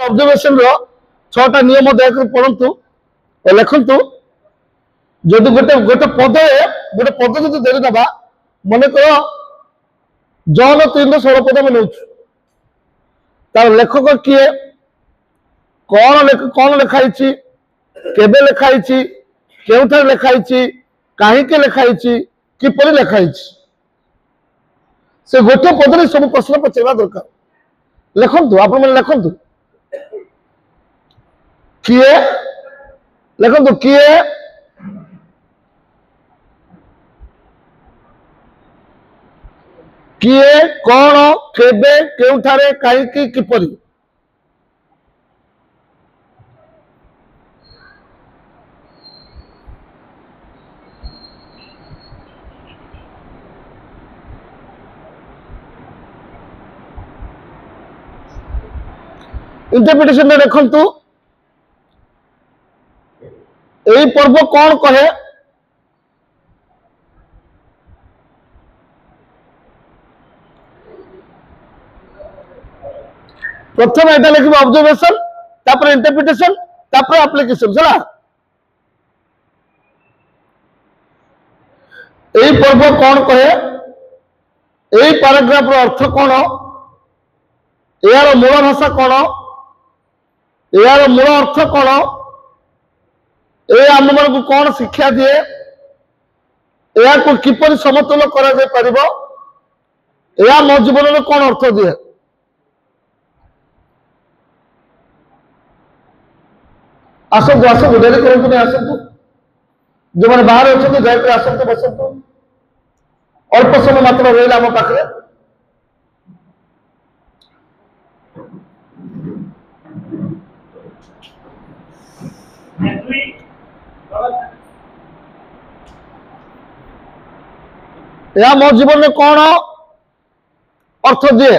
Observation रो 6टा नियम दया पढ़ंतु लिखंतु जदि गोटे गोटे पद जो देरी नवा मन कर जन 316 पद में नौ तार लेखक किए कौन लिखाई केबे लिखाई केउठार लिखाई कहीं लिखाई किपर लिखाई से गोटे पदरे सब प्रश्न पचार दरकार लिखंतु आप लिखंतु किए लिखंतु किए किए कौन केबे केउठारे कहीं किपरि इंटरप्रिटेशन में देखंतु यही पर्व कौन कहे प्रथम एटा लिखिबो ऑब्जर्वेशन तापर इंटरप्रिटेशन तापर एप्लीकेशन चला यही पर्व कौन कहे यही पैराग्राफ रो अर्थ कौन यार मूल भाषा कौन यार मूल अर्थ कौन ये आम मन को कौन शिक्षा दिए या को किपर समतुल करा जाय परिबो या मो जीवन में कौन अर्थ दिए आसतु आसतु डेरी करंतु नहीं आसतु जो मैंने बाहर अच्छे दयाकर आसतु बसतु अल्प समय मात्र रहा आम पाखे या मो जीवन में कौन अर्थ दिए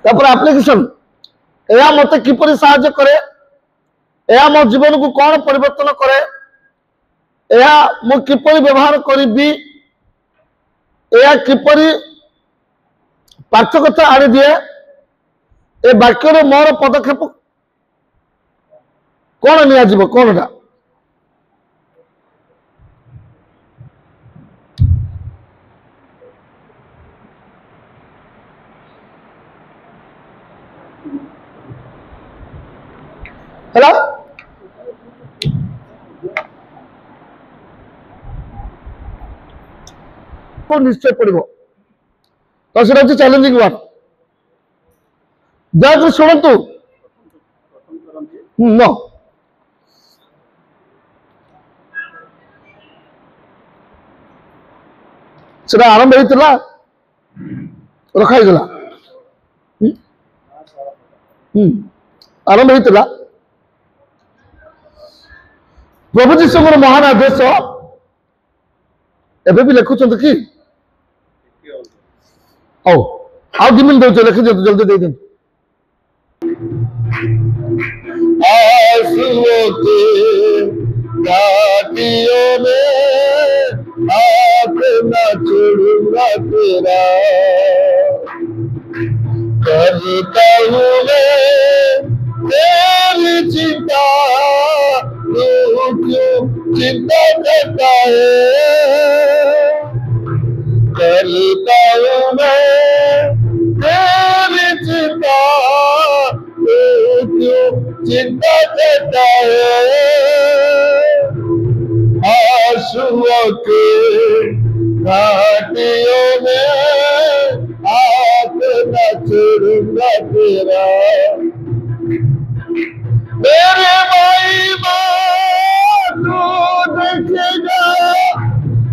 एप्लीकेशन या मत किपर साहाय्य करे या मो जीवन को कौन परिवर्तन करे या मु किपर व्यवहार करी या किपर पार्थक्यता आनी दिए ए वाक्य मोर पदक्षेप कौन नियाजिबो कौन हेलो तो निश्चय पड़ो तो सेटा हूँ चैलेंजिंग वन दयाकर शुणु नो से आरंभ होता रखाईगला आरंभ होता प्रभु जीशु महान आदेश एबे भी लिखुंत कि आओ दिमिन दो लिखि दियो जल्दी दे दिन आंसुओं के घाटियों में हाथ न छोड़ूंगा तेरा करता हूँ मैं तेरी चिंता तू क्यों चिंता करता है करता हूँ मैं तेरी चिंता तू क्यों चिंता करता है आंसुओं के घाटियों में हाथ न छोड़ूंगा तेरा मेरे भाई तू देखेगा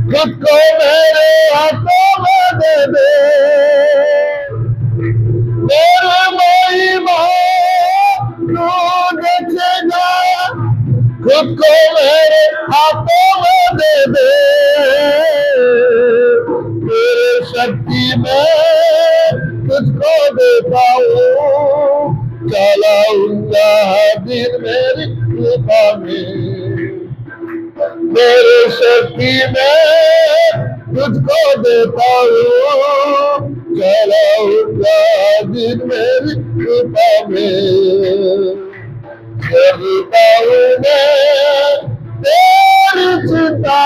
खुद को मेरे हाथों में दे दे मेरे भाई तू देखेगा खुद को मेरे हाथों में दे दे मेरे शक्ति में तुझको देता हूँ चलाऊंगा दिन मेरी कृपा में मेरे शक्ति में तुझको देता हूँ, चलाऊंगा दिन मेरी कृपा में, करता हूँ मैं तेरी चिंता,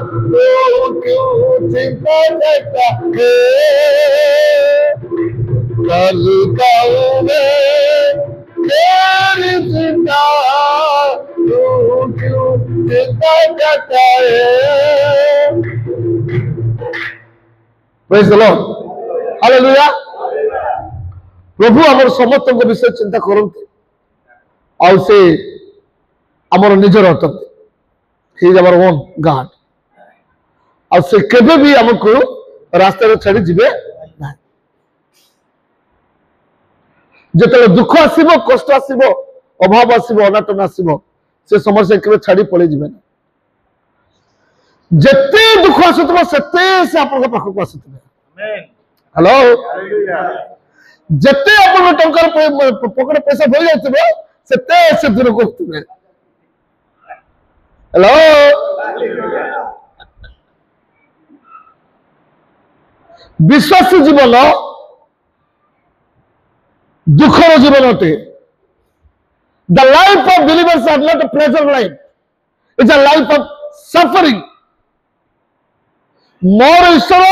तू क्यों चिंता करता है, करता हूँ मैं तेरी चिंता, तू क्यों चिंता करता है। Praise the Lord, hallelujah. प्रभु आमर समस्त विषय चिंता करते और से आमर निजर अटंती, he is our own God, और से केबे भी हमको रास्ता छाड़ी जीवे ना। जेतले दुख आसीबो, कष्ट आसीबो, अभाव आसीबो, अनाटन आसीबो, से समस्या केबे छाड़ी पळे जीवे ना। जत्ते दुख आसुतबो सत्ते से आपन पाखक आसुतबे। आमेन। हेलो, जत्ते आपन टंकर पकड़ पैसा भर जातबो सत्ते से दूर करतबे। हेलो, विश्वासी जीवन दुखर जीवन अटे। The life of believers are not a pleasure life, it's a life of suffering. मोर ईश्वर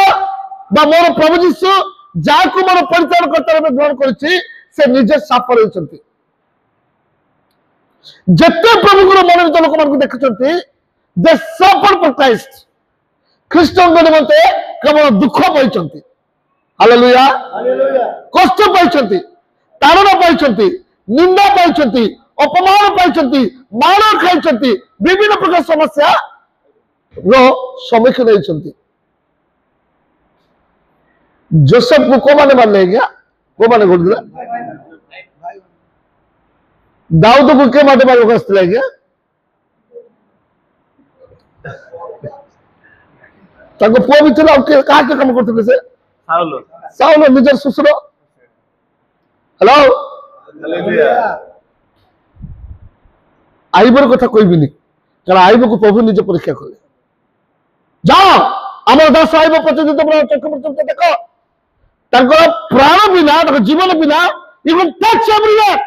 बा मोर प्रभु जीशु जाको मोर परिचालन करता ग्रहण करिछि, से निजे सफर होइछन्ति। जत्ते प्रभु गुरु मनोनीत लोक मान को देखछन्ति, दे सफर फॉर क्राइस्ट। ख्रीष्टन निमंते केवल दुख पाइछन्ति, हालेलुया, कष्ट पाइछन्ति, ताड़ना पाइछन्ति, निंदा पाइछन्ति, अपमान पाइछन्ति, मार खाइछन्ति, विभिन्न प्रकार समस्या रो सम्मुखीन होइछन्ति। जोसेफ को को माने मारले गया, को माने गोड़ दिला। दाऊद को के माने मारले गया गया, ताको पुआ भी चला के कहा के काम करते से साउल निजर सुसरो। Hello, hallelujah. आईबर कथा कोई भी नहीं, कारण आईब को प्रभु निज परीक्षा कले। जाओ आमर दास आईब प्रतिदिन तमरा चक्रवर्ती देखो, तांकर प्राण बिना, तांकर जीवन बिना, यू कैन टच एवरीवेयर।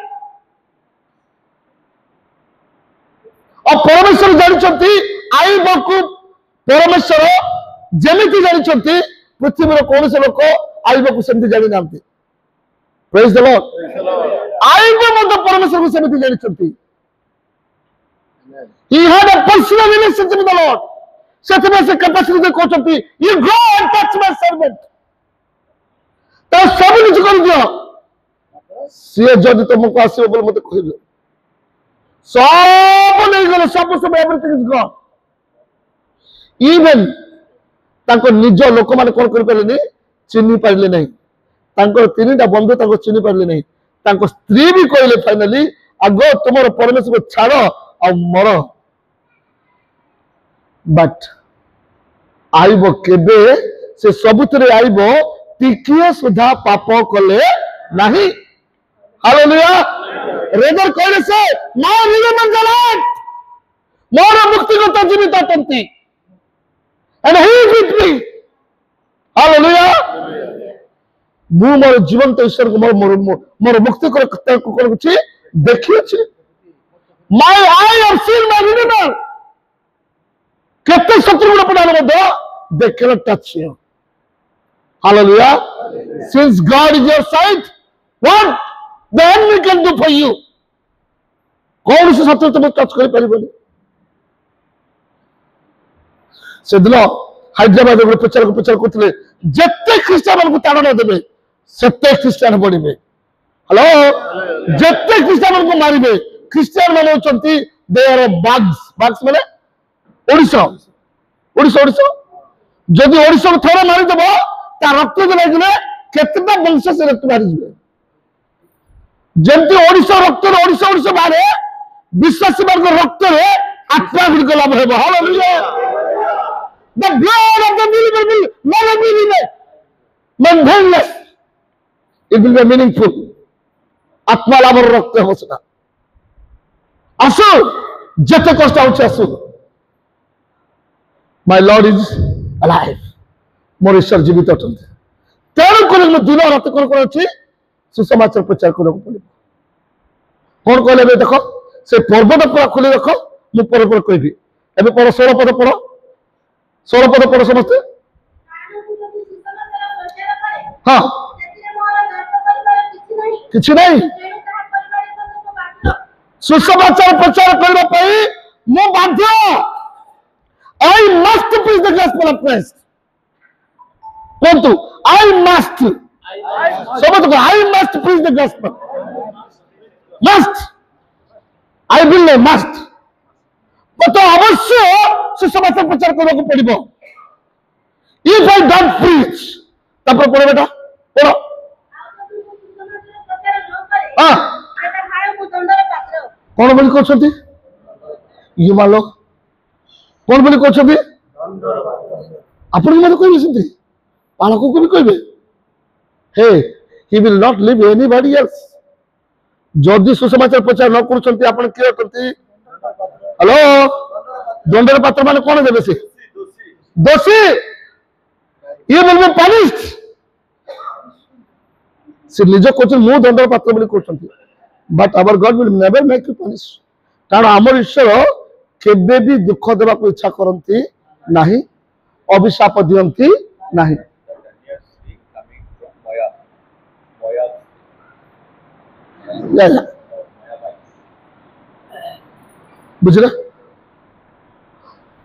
और परमेश्वर जानिछन्ति आईब को परमेश्वर जेमिति जानिछन्ति, पृथ्वीर कौन से लोक आईब को सेमति जानि नांति। Praise the Lord. आईब मत परमेश्वर को सेमति जानिछन्ति। He had a personal relationship with the Lord. सेतबे से कैपेसिटी दे कहछन्ति, you go and touch my servant। तो सब निज कर दियो, से जदि तुमको आसीबो बोल मते कहिबो। सब नहीं गले, सब एवरीथिंग इज गॉन। इवन तांको निज लोक माने कोन करि परलेनी, चिन्हि पारले नहीं। तांको तीनटा बंधु तांको चिन्हि पारले नहीं। तांको स्त्री भी कहले फाइनली, आगो तुमर परमेश्वर को छाड़ो और मरो। बट आईब केबे से सबुतरे आईब टिकिए सुधा पाप कले नहीं। हालेलुया। रेदर कहले से मोर रिमेंबर द लॉर्ड, मोर मुक्तिगत जीवित अटंती, and he is with me. Hallelujah. मु मोर जीवन तो ईश्वर को मोर मुक्ति को छी देखि छी। My I have seen my remember. केते शत्रु गुण पडाले मध्य they can touch you. Hallelujah. Since God is your side, what the enemy can do for you. कौन से शत्रु तुम टच कर परिबनी। से दिन हैदराबाद में प्रचार करते, जत्ते ख्रीस्टियान को ताड़ना देवे सेते ख्रीस्टियान बढ़िबे। हेलो, जत्ते ख्रीस्टियान को मारिबे, ख्रीस्टियान माने होचंती दे आर बाग्स। बाग्स माने ओडिसा, ओडिसा ओडिसा। जदि ओडिसा थोड़ा मारी देबो ता रक्त लागले केतना वंश से रक्त मारी जिवे। जंती ओडिसा रक्त ओडिसा ओडिसा बारे विश्वासी वर्ग रक्त रे आत्मा गुड लाभ हेबो। Hallelujah. The blood of the believer will never be meaningless, it will be meaningful। आत्मा लाभर रक्त हो सका। आसो जते कष्ट आउछ आसो, माय लॉर्ड इज अलाइव, मोर ईश्वर जीवित अछंती। तेणु कर दिन रात कौन कौन अच्छी सुसमाचार प्रचार करने पड़े। कौन कहले देख से पर्वटा पूरा खोली रख, मुझे पर कहबी। एवं पढ़ 16 पद पढ़, 16 पद पढ़ समस्ते। हाँ किसी नहीं सुसमाचार प्रचार करने मु बाध्य। I must preach the gospel of Christ. कौन तू आई मस्ट समझ, I must preach the gospel, must, I will नहीं मस्ट। तो अवश्य सुसमाचार प्रचार करने को पड़ो। इफ आई डोंट प्रीच तब पढ़ो बेटा पढ़ो। हाँ कौन बोली कहते ये मान लो कौन बोली कहते आपण कहबे से बालक को भी कहबे हे he will not leave anybody else. जदि सुसमाचार प्रचार न करूछंती आपण के करती हेलो दंडर पात्र माने कौन देबे से दोषी, ये विल बी पनिश्ड। से निज कहते मु दंडर पात्र बोली कहछंती, but our God will never make you punish. कारण आमर ईश्वर केबे भी दुख देवा को इच्छा करती नहीं, अभिशाप दियंती नहीं। बुझले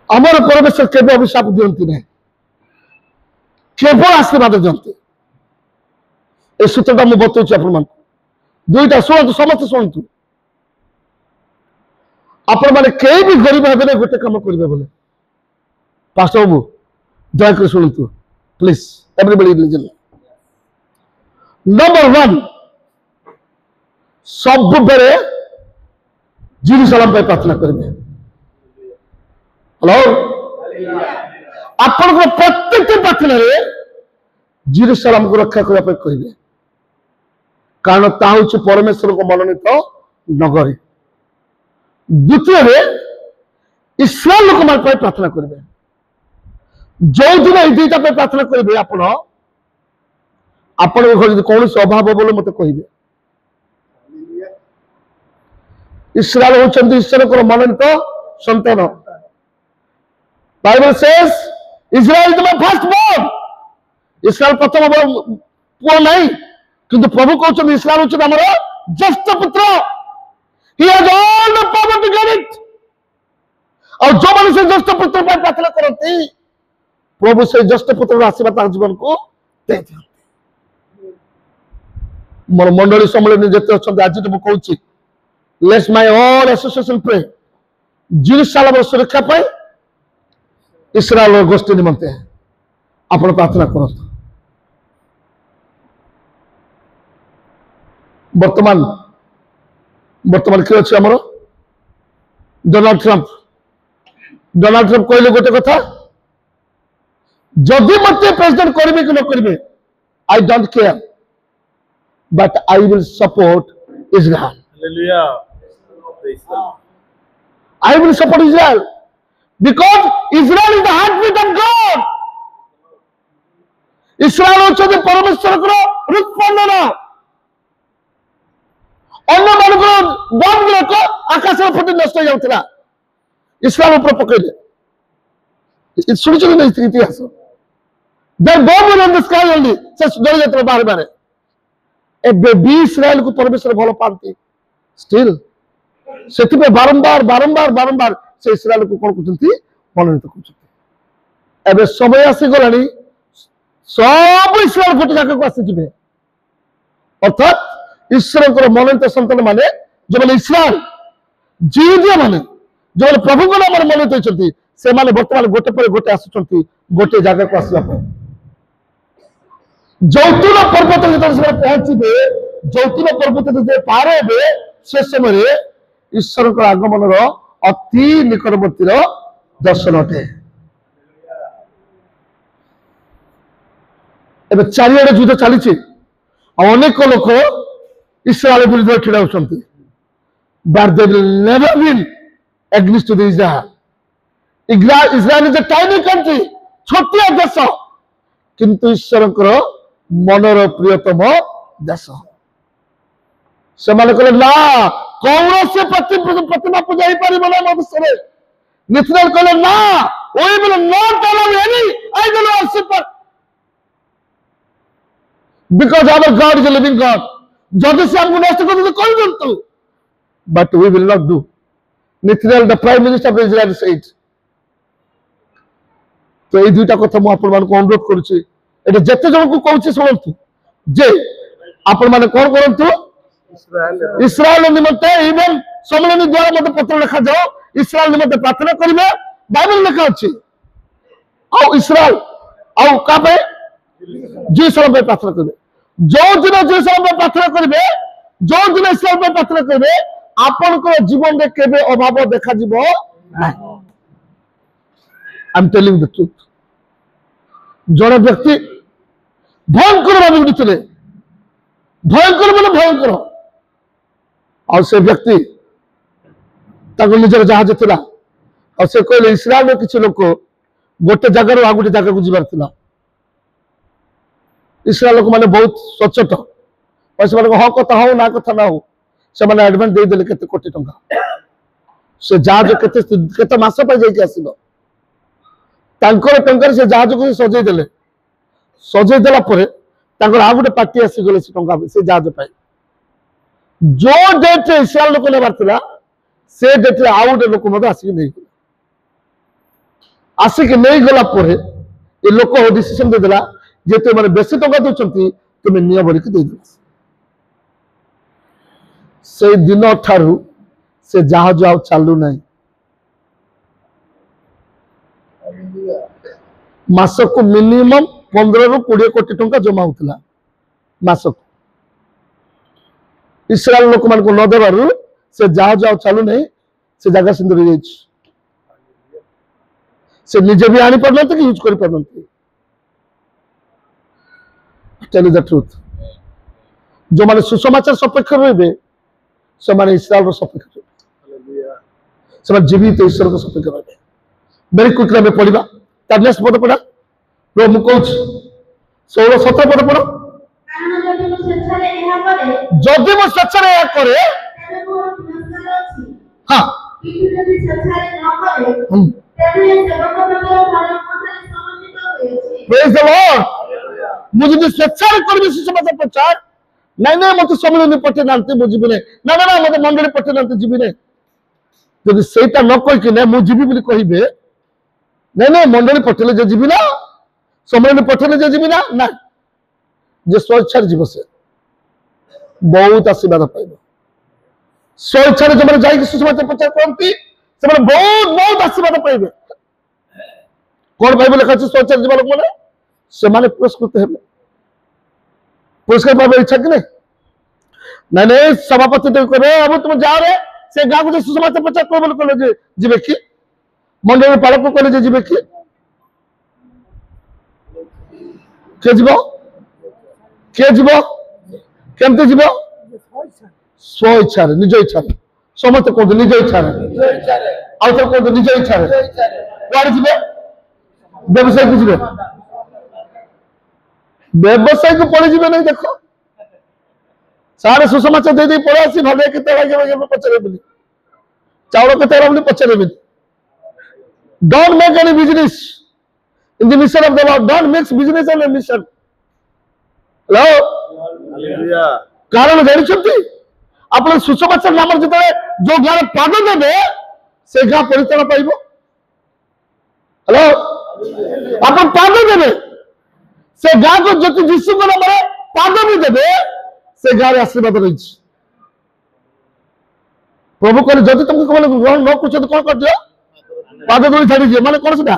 आमर परमेश्वर केबे अभिशाप दियंती नहीं, केवल आशीर्वाद दियंती। ए सूत्रटा मु बतौछि आपण मान दुईटा शुणु समस्त शुणु। आपण माने कई भी गरीब हेबे गोटे काम करिवे बोले पास्टर बाबू दयाकर शुणु प्लीज एवरीबॉडी लिसन। नंबर 1 सब बेरे जेरूसलम पे प्रार्थना करिवे। हेलो आपण प्रत्येक प्रार्थना रे जेरूसलम को रक्षा करने पे कहिवे, कारण ता हूँ परमेश्वर को मनोनीत नगरी। द्वितीय इस्राएल लोक मान प्रार्थना करेंगे। जो दिन ये दुईटा प्रार्थना करेंगे आपण घर कौन अभाव बोले मत कहे। इस्राएल होचंदी ईश्वर को मनोनीत संतान। Bible says Israel is my first born. Israel प्रथम पुओ नहीं, किंतु प्रभु कहते इस्राएल होचंदी हमर ज्येष्ठ पुत्र। He has all the power to get it। और जो मनुष्य ज्येष्ठ पुत्र पर प्रार्थना करती प्रभु से ज्येष्ठ पुत्र आशीर्वाद जीवन को दे दियंती। मोर मंडली सम्मेलन जेते अछंती आज तो कहूची let's my all association pray Jerusalem सुरक्षा पाई इस्राएल गोष्ठी निमंते आपण प्रार्थना करत। वर्तमान किए अच्छे आमर डोनाल्ड ट्रंप कहले गोटे कथा जदि मत प्रेसिडेंट करेंगे कि न करेंगे I don't care but I will support Israel. I will support Israel because Israel is the heart beat of God. Israel होचंदी परमेश्वर को हृदस्पंदन। अन्य मानक बम गुड़ाक आकाश फुटी नष्ट हो जाता इस्राएल ऊपर पकड़े शुणी इतिहास डरी जाते बारे बारे एबे इस्राएल को परमेश्वर भल पाती स्टिल से बारंबार बारंबार बारंबार से इस्राएल को कौन कहते मनोनीत कर समय आसीगला सब इस्राएल गोटे जगह को आसीजे अर्थात ईश्वर को मनोनीत संतान माने जो मैंने इस्राएल जीविया माने जो मैंने प्रभु को नाम मनोनीत होती से माने वर्तमान गोटे पर गोटे आसुचंती गोटे जगह को आसवा जौतुन पर्वत जो पहुंचे जौतुन पर्वत जो पार हे से समय ईश्वर आगमन अति निकटवर्ती दर्शन अटे। एवं चारिड़े युद्ध चली अनेक लोक इस्राएल विरुद्ध छिड़ा होती but they will never win against Israel Israel is a tiny country, छोटिया देश, किंतु ईश्वर मनर प्रियतम देश। से कहले ना कौन से प्रतिमा पूजा हो पार ना मनुष्य। नेथनाएल कहले ना, we will not allow any idol worship because our God is a living God. जदि से हमको नष्ट कर कोई दिंतु, but we will not do. नेथनाएल the prime minister of Israel said. तो ये दुईटा कथा मु आपण मानको अनुरोध करूची, एटा जते जन को कहूची सुनंतु जे आपण माने कोन करंतु इस्राएल निमंते इवन सम्मेलन द्वारा मते पत्र लिखा जाओ, इस्राएल निमंते प्रार्थना करिवे, बाइबल लिखा अछि। आ इस्राएल आ का पे जीसस पे प्रार्थना करिवे, जो दिन जीसस पे प्रार्थना करिवे, जो दिन इस्राएल पे प्रार्थना करिवे, आपण को जीवन रे केबे अभाव देखा जिवो नाही। I'm telling the truth. जड़े व्यक्ति भयंकर भाव उठिले, भयंकर बोले भयंकर, और से व्यक्ति निजर जहाज थिला, और से कहले इस्राएल किसी लोक गोटे जगार आ गोटे जगह को जीवार थिला। इस्राएल लोक माने बहुत सचेत, और से हाँ कथा हो ना कथा ना हो, से माने एडवांस दे देले केते कोटी टंका, से जहाज केते मास पाई जाई आसीबो, तांकर टंकार से जहाज को सजै देले, सजै देला परे तांकर आ गोटे पार्टी आसी गले से टंका से जहाज पाई। जो डेट इस्राएल लोक लेबार थिला से डेट आ गोटे लोक मते आसी नै गला, आसी के नै गला परे ए लोक डिसीजन दे देला जे ते माने बेसी टंका दोचंती तुमे निया भरी के दे दो। से दिन ठारू से जहाज आ चालू नै, मासक को मिनिमम 15 ରୁ 20 कोटी टंका जमा होता मासक। इस्राएल लोक मान को न देबारु से जहाज आ चालू नहीं, से जगह सिंदर जाई, से निजे भी आनी पड़नते कि यूज करि पड़नते। टेल द ट्रुथ, जो माने सुसमाचार सपेक्ष रहबे से माने इस्राएल रो सपेक्ष रहबे, से माने जीवित ईश्वर को सपेक्ष रहबे। वेरी क्विकली में पढ़िबा तार नेक्स्ट पद पढ़ा रो मु कहूछ 16 17 पद पढ़ो। जदि मो स्वेच्छारे या करे हां प्रेज द लॉर्ड। मु जदि स्वेच्छारे करबी सुसमाचार प्रचार नहीं मते सम्मेलन पटे नांते मु जीबी ना ना ना मते मंडली पटे नांते जीबी ने, जदि सेटा न कहि कि मु जीबी बोली कहिबे नहीं मंडली पठेले जे जीवी ना, सम्मेलन पठेले जे जीवी ना, ना जे स्वेच्छा जीव से बहुत आशीर्वाद पाइब। स्वेच्छा जो मैंने जाई सुसमाचार प्रचार करती से बहुत बहुत आशीर्वाद पाइबे। कौन पाइबे लिखा अछि स्वेच्छा जीव लोक माने से माने पुरस्कृत हेबे, पुरस्कार पाइबे इच्छा कि नहीं नहीं सभापति तो करे अब तुम जा रे से गांव को सुसमाचार प्रचार कर बोल जे जीवे कि मंडल पालक को कहले जीवे कि के जीव केमते जीव स्व इच्छा निज इच्छा समस्त कहते निज इच्छा आउ तो कहते निज इच्छा कुआड़े जीवे व्यवसाय को जीवे व्यवसाय को पड़े जीवे नहीं। देख सारे सुसमाचार दे दे पड़े आसी भागे केते पचारे बोली चाउल केते बोली पचारे बोली। Don't make any business in the mission of the Lord. Don't mix business and mission. Hello? Hallelujah. कारण जानिछंती आपण सुसमाचार नाम जते जो गार पाद देबे से गा परितान पाइबो। हेलो आपण पाद देबे से गा को जति यीशु को नाम रे पाद भी देबे से गा रे आशीर्वाद रही। प्रभु कहले जति तुमको कहले ग्रहण न कुछ तो कोन कर दियो पाद धूली छाड़ी दिए माने कौन सुना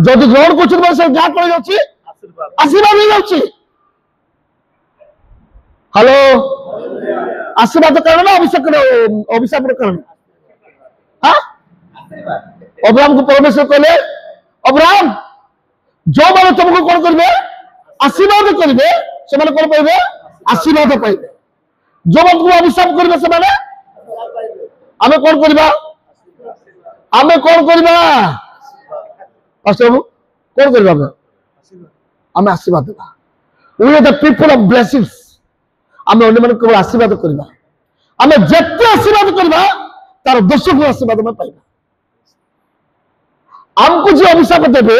जदि ग्रहण कर से जा कर जाउची आशीर्वाद हो जाउची। हेलो आशीर्वाद कारण ना अभिशाप कारण हां अब्राहम को परमेश्वर कहले अब्राहम जो माने तुमको कौन करबे आशीर्वाद करबे से माने कौन पाइबे आशीर्वाद पाइबे, जो माने तुमको अभिशाप करबे से माने हमें कौन करबा आमे कौन करबा पास्टर बाबू कौन करबा आमे आशीर्वाद देबा we are the people of blessings आमे अन्य मन केवल आशीर्वाद करबा आमे जत्ते आशीर्वाद करबा तार 10 गुण आशीर्वाद में पाइबा हमको जो अभिशाप देबे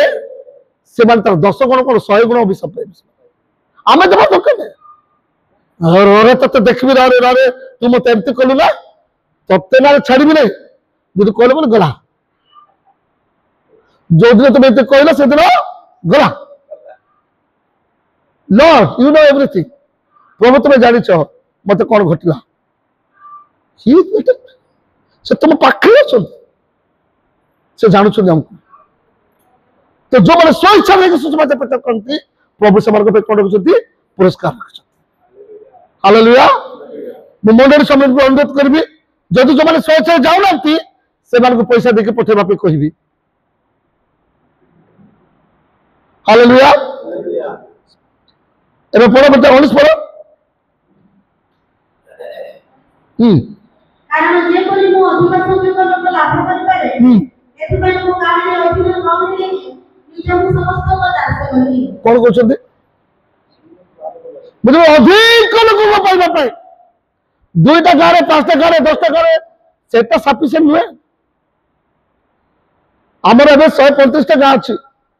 से मान तार 10 गुण कोन 100 गुण अभिशाप पाइबे आमे देबा दरकार नहीं और तते देखबी रे तू मते एमती कलु ना तते ना छाड़बी नहीं जदि कहले बोले गला जो दिन तुम एते कहला से दिन गला लॉर्ड यू नो एवरीथिंग प्रभु तुम जानि छ मते कोन घटला ही से तुम पाखे छ से जानु छ हमको तो जो माने स्व इच्छा लेके सुसमाचार प्रचार करती प्रभु से मार्ग पे कोन रखछती पुरस्कार रखछती हालेलुया मु मंडली समिति को अनुरोध करबी जदि जो माने स्व इच्छा जाउ नांती से मान को पैसा देके पठेबा पे कहबी हालेलुया एबे पढ़ो बेटा 19 पढ़ो कारण जे परि मु अधिक संख्यक लोक लाभ करि पारे एथि पय मु काहे अधीन न होइले निजम समस्त को दास करी कौन कहते मुझे अधिक लोक को पाइबा पाए दुईटा गारे पांचटा गारे 10टा गारे सेटा सफिशिएंट नुहे हमर एबे 135 टा गाँ अछि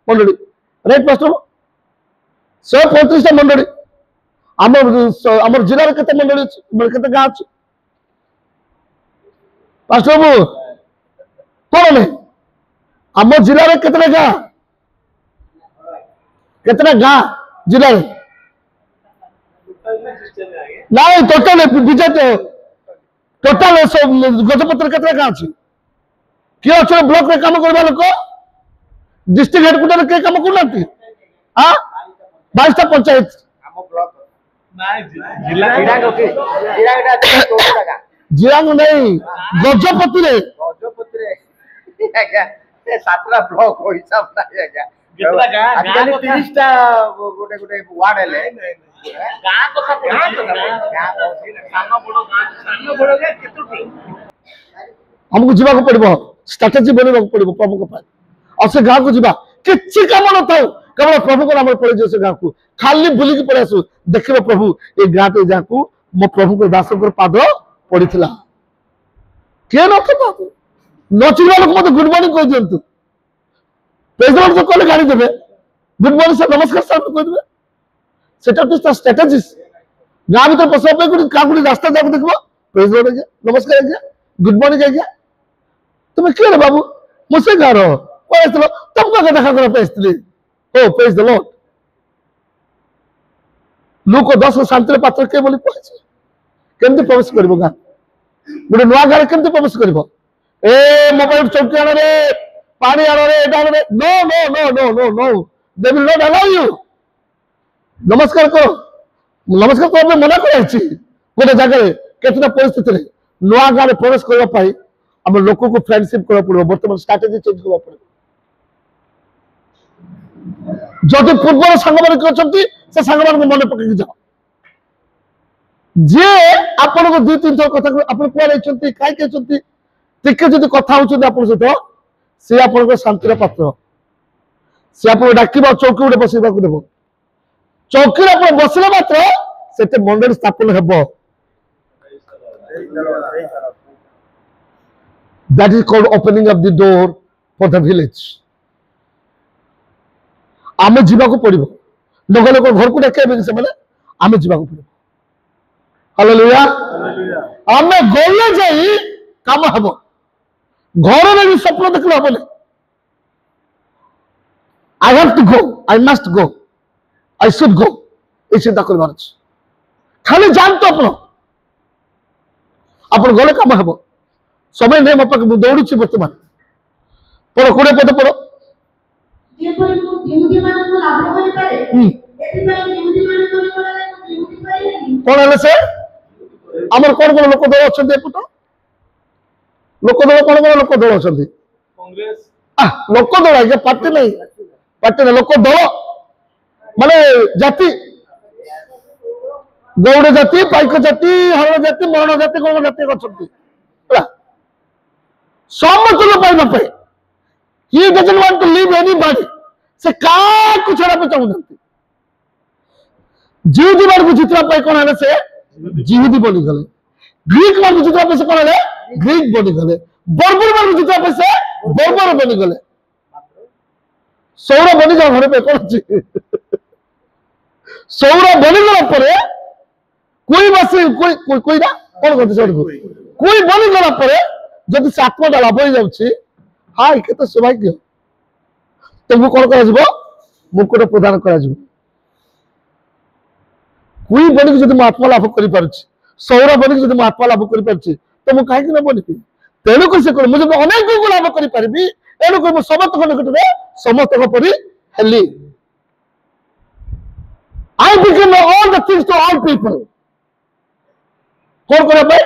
मंडली राइट पास्टर 135 टा मंडली हमर जिल्ला रे केते मंडली अछि मतलब केते गाँ अछि पास्टर बाबू कौन नहीं हमर जिल्ला रे केते गाँ कितना गाँ जिला नहीं टोटल विजय टोटल गजपत्र केतना गाँ अछि किए अच्छे ब्लॉक रे काम करबा लोक डिस्ट्रिक्ट हेडक्वार्टर के काम करनाती हां 22टा पंचायत हम ब्लॉक नहीं जिला नहीं गजपति रे सातरा ब्लॉक हो हिसाब नहीं है कितना गां आजकल 30 टा गोटे गोटे वार्ड हेले गां कथा सानो बड़ो गां केतुटी हमको जीवा को पड़बो स्ट्रेटजी बनेबा को पड़बो प्रभु को पास और से गां को जीवा किछि काम न थाउ केवल प्रभु को नाम पड़े जे से गां को खाली बुली के पड़े आसु देखबो प्रभु ए गां ते जा को मो प्रभु को दास को पाद पड़िथिला के न था नचिवा लोक मते गुड मॉर्निंग कह दियंतु प्रेसिडेंट जो कहले गाड़ी देबे गुड मॉर्निंग सर नमस्कार सर कह देबे सेटा तो स्ट्रेटजी गां भीतर पसब पे कोई का कोई रास्ता जाके देखबो प्रेसिडेंट के नमस्कार के गुड मॉर्निंग के तुम के रे बाबू मुसे गारो कोइसलो तुमको के देखा करो पेस्टली ओ प्रेज द लॉर्ड लोक 10 शांति पात्र के बोली कहै केमती प्रवेश करबो गां गोटे नुआ गां केमती प्रवेश करबो ए मोबाइल चौकी आने रे पानी आने रे एटा आने रे no no no no no no they will not allow you नमस्कार करो नमस्कार को मना कर गोटे जगह केतना परिस्थिति रे नुआ गां प्रवेश करबा पाई हम लोक को फ्रेंडशिप करा पड़ो वर्तमान स्ट्रेटजी चेंज करबा पड़ो जदि पूर्व संग मान के से संग मान को मन पकड़ जाओ जे आपन को 2-3 थर कथा आपन को रहचंती काई कहचंती टिके जदि कथा होचंती आपन सहित से आपन को शांतिर पात्र से आपन डाकिबा चौकी उडे बसिबा को देबो चौकी रे आपन बसले मात्र सेते मंडल स्थापन हेबो that is called opening of the door for the village आमे जीवा को पड़िबो लोग लोग घर को देखे से माने आमे जीवा को पड़िबो हालेलुया आमे गले जाई काम हबो घर में भी स्वप्न देखले हबो I have to go I must go I should go ए चिंता करबार अछि खाली जानतो अपन गले काम हबो समय नहीं मपक दौड़ी छी वर्तमान पढ़ो कोड़े पद पढ़ो जे परि मु यहूदी मान को लाभ करि पारे एति पय यहूदी मान को कोले यहूदी पाइलेनी कोन हले से हमर कोन कोन लोक दल अछन एपुट लोक दल कोन लोक दल अछन कांग्रेस लोक दल के पार्टी नहीं लोक दल माने जाति गौड़ जाति पाइक जाति हरण जाति मरण जाति कोन जाति अछन ସମସ୍ତଙ୍କୁ ପାଇବା ପାଇଁ he doesn't want to leave anybody ସେ କାହାକୁ ଛାଡିବା ପାଇଁ ଚାହୁଁନାହାନ୍ତି ଜିହୁଦୀ ମାନଙ୍କୁ ଜିତିବା ପାଇଁ କଣ ହେଲେ ସେ ଜିହୁଦୀ ବନିଗଲେ ଗ୍ରୀକ ମାନଙ୍କୁ ଜିତିବା ପାଇଁ ସେ କଣ ହେଲେ ଗ୍ରୀକ ବନିଗଲେ ବର୍ବର ମାନଙ୍କୁ ଜିତିବା ପାଇଁ ସେ ବର୍ବର ବନିଗଲେ ସୌର ବନିଗଲା ଘରେ ପାଇଁ କଣ ଅଛି ସୌର ବନିଗଲା ପରେ कोई बस कोई ना कौन कहते कोई बनिगला पर जब से आत्मा लाभ हो जाऊँ हाँ केत सौभाग्य तुमको कौन कर मुकुट प्रदान कर कोई बनिक जब आत्मा लाभ कर सौर बनिक जब आत्मा लाभ कर तो मुझे कहीं ना बनी तेणुक से मुझे अनेक को लाभ करी एणुक समस्त निकट में समस्त परी heli I became all the things to all people कौन करने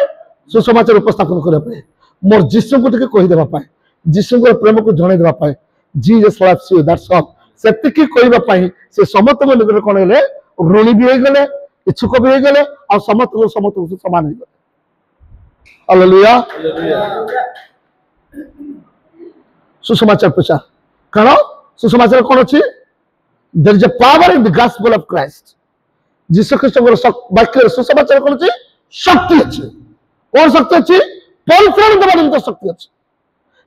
सुसमाचार उपस्थापन करने मोर जीशु को टिके कहि देबा पाए जीशु को प्रेम को जणे देबा पाए Jesus loves you that's all सेतिकी कहिबा पाए से समस्त निकट कोन हेले ऋणी भी हो गले इच्छुक भी हो गले और समस्त समान हो गले हालेलुया सुसमाचार प्रचार कण सुसमाचार कोन अछि there is a power in the gospel of Christ Jesus ख्रीष्ट को वाक्य सुसमाचार कोन अछि शक्ति अच्छी कौन शक्ति अच्छी परित्राण देवा निमित्त शक्ति अच्छी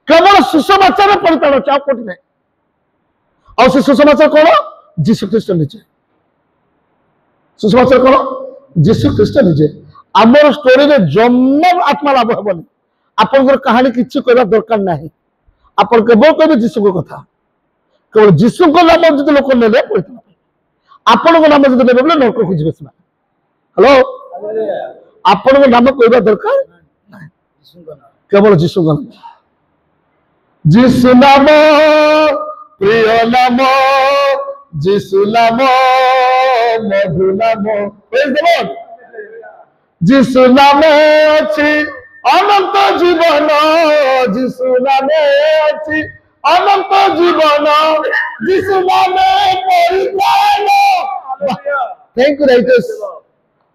केवल सुसमाचार परित्राण अच्छे आप कोटी नहीं और से सुसमाचार कौन जीशु ख्रीष्ट निजे सुसमाचार कौन जीशु ख्रीष्ट निजे आमर स्टोरी रे जन्म आत्मा लाभ हेबनी आपन कहानी किछि कहबा दरकार नाही आपन केवल कहबे जीशु को कथा केवल जीशु को नाम जदि लोक नेले परित्राण आपन को नाम जदि नेबे नरक खोजिबे सिना हेलो आपण नाम कहवा दरकार केवल जीशु नाम जीशु नाम प्रिय नाम जीशु नाम मधु नाम जीशु नाम अच्छी अनंत जीवन जीशु नाम अच्छी अनंत जीवन जीशु नाम परित्राण थैंक यू राइटर्स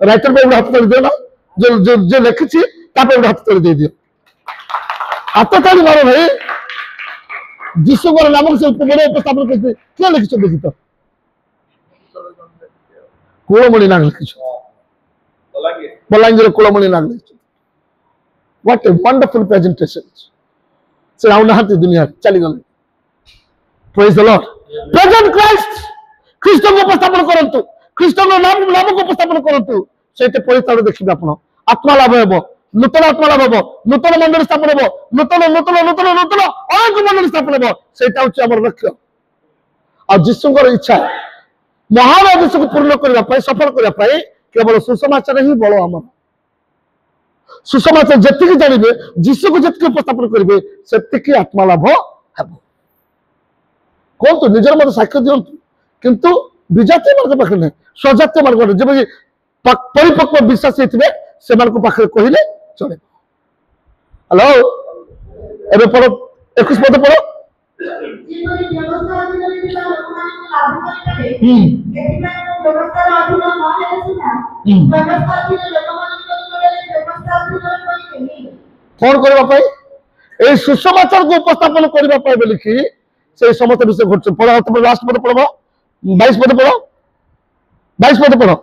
राइटर पे हाथ तोड़ दियो ना जो जो जो लिखी तापर हाथ तोड़ दे दियो हाथ ताली मारो भाई जीशु को नाम से बड़े उपस्थापन करते क्या लिखी देखी तो कुलमणि नाग लिखी बलांगीर कुलमणि नाग लिखी व्हाट ए वंडरफुल प्रेजेंटेशन से आउ नहाती दुनिया चली गले praise the Lord present Christ ख्रीष्ट को उपस्थापन करंतु ख्रीष्ट नाम को उपस्थापन करंतु सेते परिताण देखिबे आपण आत्मा लाभ हेबो नूतन आत्मा लाभ हेबो नूतन मंडल स्थापन हेबो नूतन नूतन नूतन नूतन अनेक मंडल स्थापन हेबो सेटा होची हमर लक्ष्य आ जीशुଙ୍କର इच्छा महान आदेश को पूर्ण करबा पई सफल करबा पई केवल सुसमाचार ही बळ हमर सुसमाचार जतिक जानिबे जीशु को जतिक उपस्थापन करिवे सेतिक आत्मा लाभ हेबो कोन तो निजर मत साक्ष्य दियंतु किंतु विजातीय मार्ग पाखे नहीं स्वजातीय मार्ग जब परिपक्व विश्वास थे से पाखे कहले चले हेलो एबे पढ़ो 21 पद पढ़ो कौन करबा ए सुसमाचार को उपस्थापन करबा पाए बोली कि से समस्त विषय घटछ पढ़ो तो लास्ट पद पढ़ो 22 पद पढ़ो 22 पद पढ़ो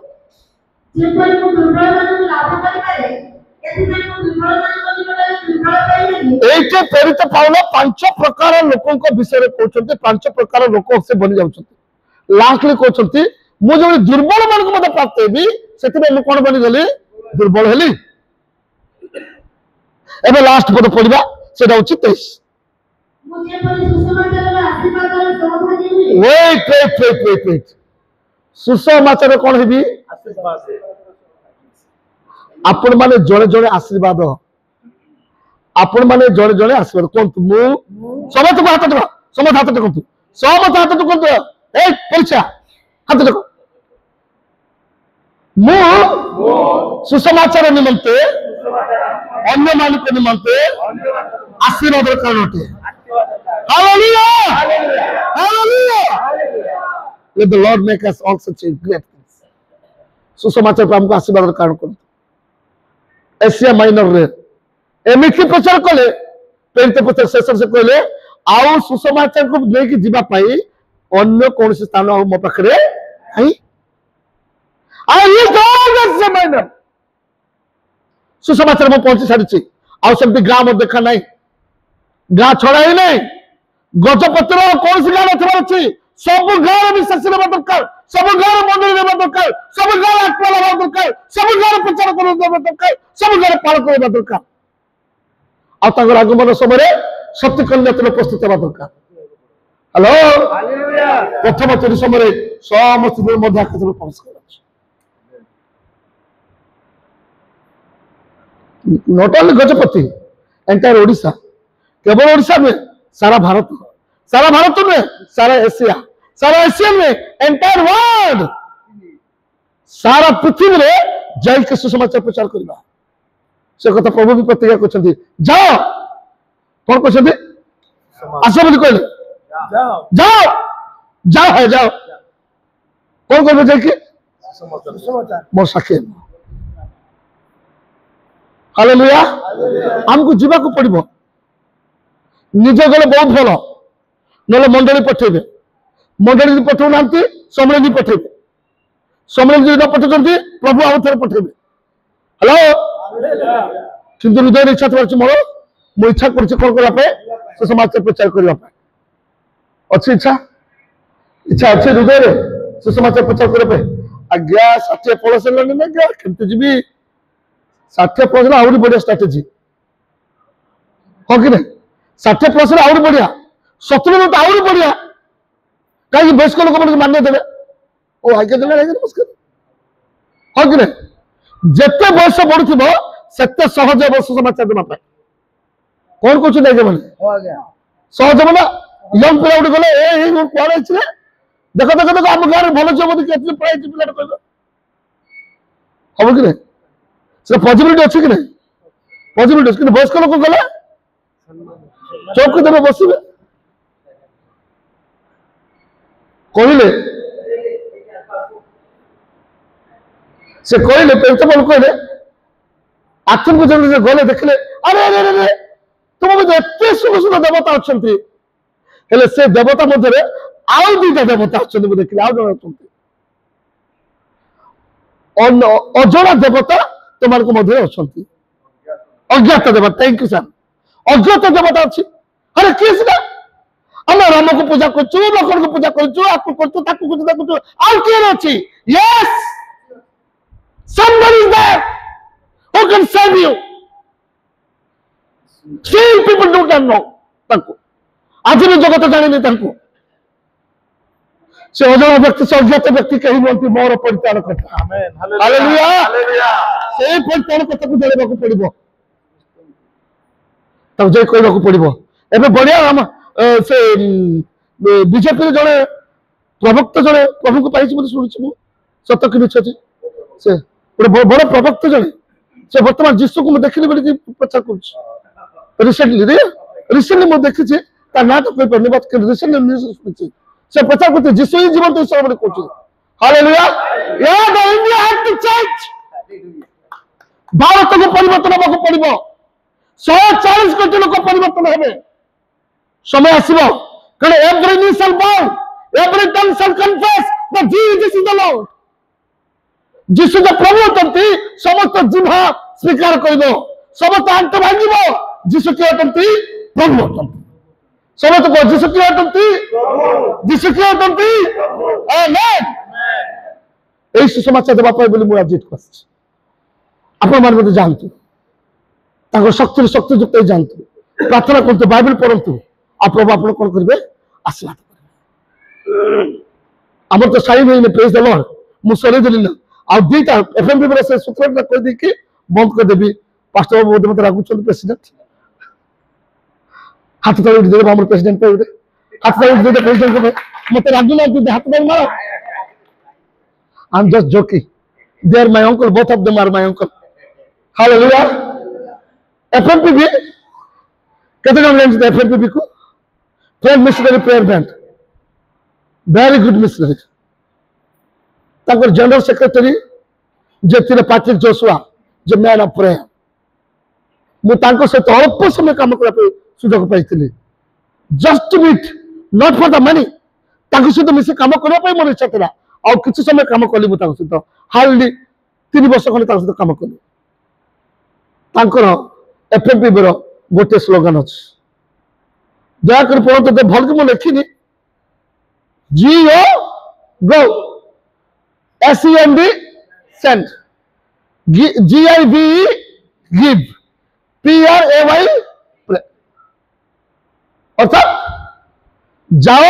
एटे प्रेरित पाउल 5 प्रकार लोकों को विषय कहते 5 प्रकार लोक से बनी जाउछंती लास्टली कहते मु जो दुर्बल मान को मत प्राप्त हेबी सेति में कोन बनी गली दुर्बल हेली एबे लास्ट पद पढ़िबा सेटा होची 23 वेट सुसमाचार कौन हेबी आपण माने जड़े जड़े आशीर्वाद आपण माने जड़े जड़े आशीर्वाद कौन मु समस्त हाथ देखो समस्त हाथ देखो समस्त हाथ देखो ए परीक्षा हाथ देखो मु सुसमाचार निमंते अन्य मानक निमंते आशीर्वाद कारण होते Hallelujah! Hallelujah! Let the Lord make us all such a great things. सुसमाचार पर हमको आशीर्वाद कारण करो एशिया माइनर रे एमिथि प्रचार कले प्रेरित पुस्तक शेष से कहले आउ सुसमाचार को लेकिन जीवा पाई अन्य कौन से स्थान मो पाखे नहीं समय सुसमाचार मैं पहुंची सारी आमती गाँ देखा ना गाँ छड़ा ही नहीं गजपतिर कौन सी गाँ नथबार अच्छी सब गाँव विश्वास दरकार सब गाँव मंदिर देवा दरकार सब गाँव आत्मा लगा दरकार सब गाँव प्रचार कर दरकार सब गाँव पाल करवा दरकार आगमन समय शक्ति कन्या तुम प्रस्तुत हवा दरकार हेलो प्रथम 3 समय समस्त प्रवेश कर not only Gajapati entire Odisha केवल ओडिशा में सारा भारत में सारा एशिया में एंटायर वर्ल्ड सारा पृथ्वी में जय के सुसमाचार प्रचार करवा से कथा प्रभु भी प्रतिज्ञा कर जाओ कौन कहते आस बोली कहले जाओ जाओ है जाओ कौन कर जाए मोर साक्षी हालेलुया हमको जीवा को पड़ो निज गले बहुत भल ना मंडली पठेबे मंडली पठौ ना सम्मेलन पठेबे सम्मेलन न पठे प्रभु आउ थे पठेबे हेलो किंतु हृदय इच्छा थी मोर मो इच्छा कर कौन करने सुसमाचार प्रचार करने अच्छी इच्छा इच्छा अच्छे हृदय सुसमाचार प्रचार करने आज्ञा 60 प्लस आज्ञा केमती जी 60 प्लस आहरी बढ़िया स्ट्राटेजी हाँ कि नहीं 60 प्लस आहरी बढ़िया 70 में तो आहरी बढ़िया कहीं वयस्क लोक मैंने मान्य देवे ओ आज्ञा देना नमस्कार हाँ कि नहीं जिते बयस बढ़ुव सेते सहज वर्ष समाचार देवाई कौन कौन आज्ञा मैंने सहज ना यंग पिला गोटे गले कौन देख देख देख आम गाँव भल झील के पढ़ाई पिला कह हम कि नहीं से पॉजिटिविटी अच्छी कि नहीं पॉजिटिविटी कि वयस्क लोक गले चौकी देवे बसवे कहले से कहले पेंटबल कहले आथन को जब गले देखले अरे अरे अरे तुम मध्य एत सुंदर सुंदर देवता अच्छा से देवता मध्य आउ 2टा देवता अच्छा देखिए आउ जन अजणा देवता तुम मध्य अच्छा अज्ञात देवता थैंक यू सर अज्ञात देवता अच्छी अरे किए सीधा आम राम को पूजा करूँ लक्ष्मण को पूजा करूँ किए अच्छी yes somebody is there who can save you still people don't know ताको आज भी जगत जानी ताको से अजणा व्यक्ति से अज्ञात व्यक्ति कहीं बोलती मोर परिचालन करता आमेन हालेलुया हालेलुया से परिचालन करता को जाने को पड़िबो तब जे कहबा को पड़िबो एबे बढ़िया हम से बीजेपी जड़े प्रवक्त जड़े प्रभु को पाई शुणी सत कि मिछ से बड़ प्रवक्त जड़े से बर्तमान जीशु को देखनी बोली प्रचार कर रिसेंटली मुझे देखी ना तो कोई पार्टी रिसेंटली से प्रचार करते जीशु ही जीवन तो ईश्वर कहते हालेलुया या the India has to change Bharat को परिवर्तन होगा पड़ो 140 कोटी लोक परिवर्तन हेबे समय आसीबो कारण every knee shall bow every tongue shall confess that Jesus is the Lord जीसु जो प्रभु होती समस्त जिह्वा स्वीकार कर समस्त आंत भांगो जीसु किए होती प्रभु होती समस्त को जीसु किए होती जीसु किए होती आमेन ए सुसमाचार देवा पाए बोली मुझे जीत कर आपण मान मते जानतु ताको शक्ति शक्ति युक्त जानतु प्रार्थना करतु बाइबल पढ़तु आ प्रभु आपण कोन करबे आशीर्वाद करबे हमर तो साई नहीं प्रेज द लॉर्ड मु सरे देली ना आ 2टा एफएमबी पर से सूत्र कर दी कि बंद कर देबी पास्टर बाबू मते लागु चल प्रेसिडेंट हाथ तले दे हमर प्रेसिडेंट पे हाथ तले दे प्रेसिडेंट को मते लागु ना कि हाथ तले मारो I am just joking they are my uncle both of them are my uncle hallelujah FMB भी कते नाम लेंगे एफएमबी को friend missionary prayer band very good missionary general secretary जे थे पैट्रिक जोशुआ जे मैन ऑफ प्रेयर मु सहित अल्प समय काम करने ସୁଯୋଗ ପାଇଥିଲି just to meet not for the money ତାଙ୍କ ସହିତ ମିଶି କାମ କରିବା ପାଇଁ ମୋର ଇଚ୍ଛା ଥିଲା ଆଉ କିଛି ସମୟ କାମ କଲି ମୁଁ ତାଙ୍କ ସହିତ ହାର୍ଡଲି 3 ବର୍ଷ ଖଣ୍ଡେ ତାଙ୍କ ସହିତ କାମ କଲି ତାଙ୍କର FMPB ର ଗୋଟେ ସ୍ଲୋଗାନ ଅଛି ଦୟାକରି ପଢ଼ନ୍ତୁ ଏତେ ଭଲ କି ମୁଁ ଲେଖିନି GO go SEND send GIVE give PRAY pray अर्थात जाओ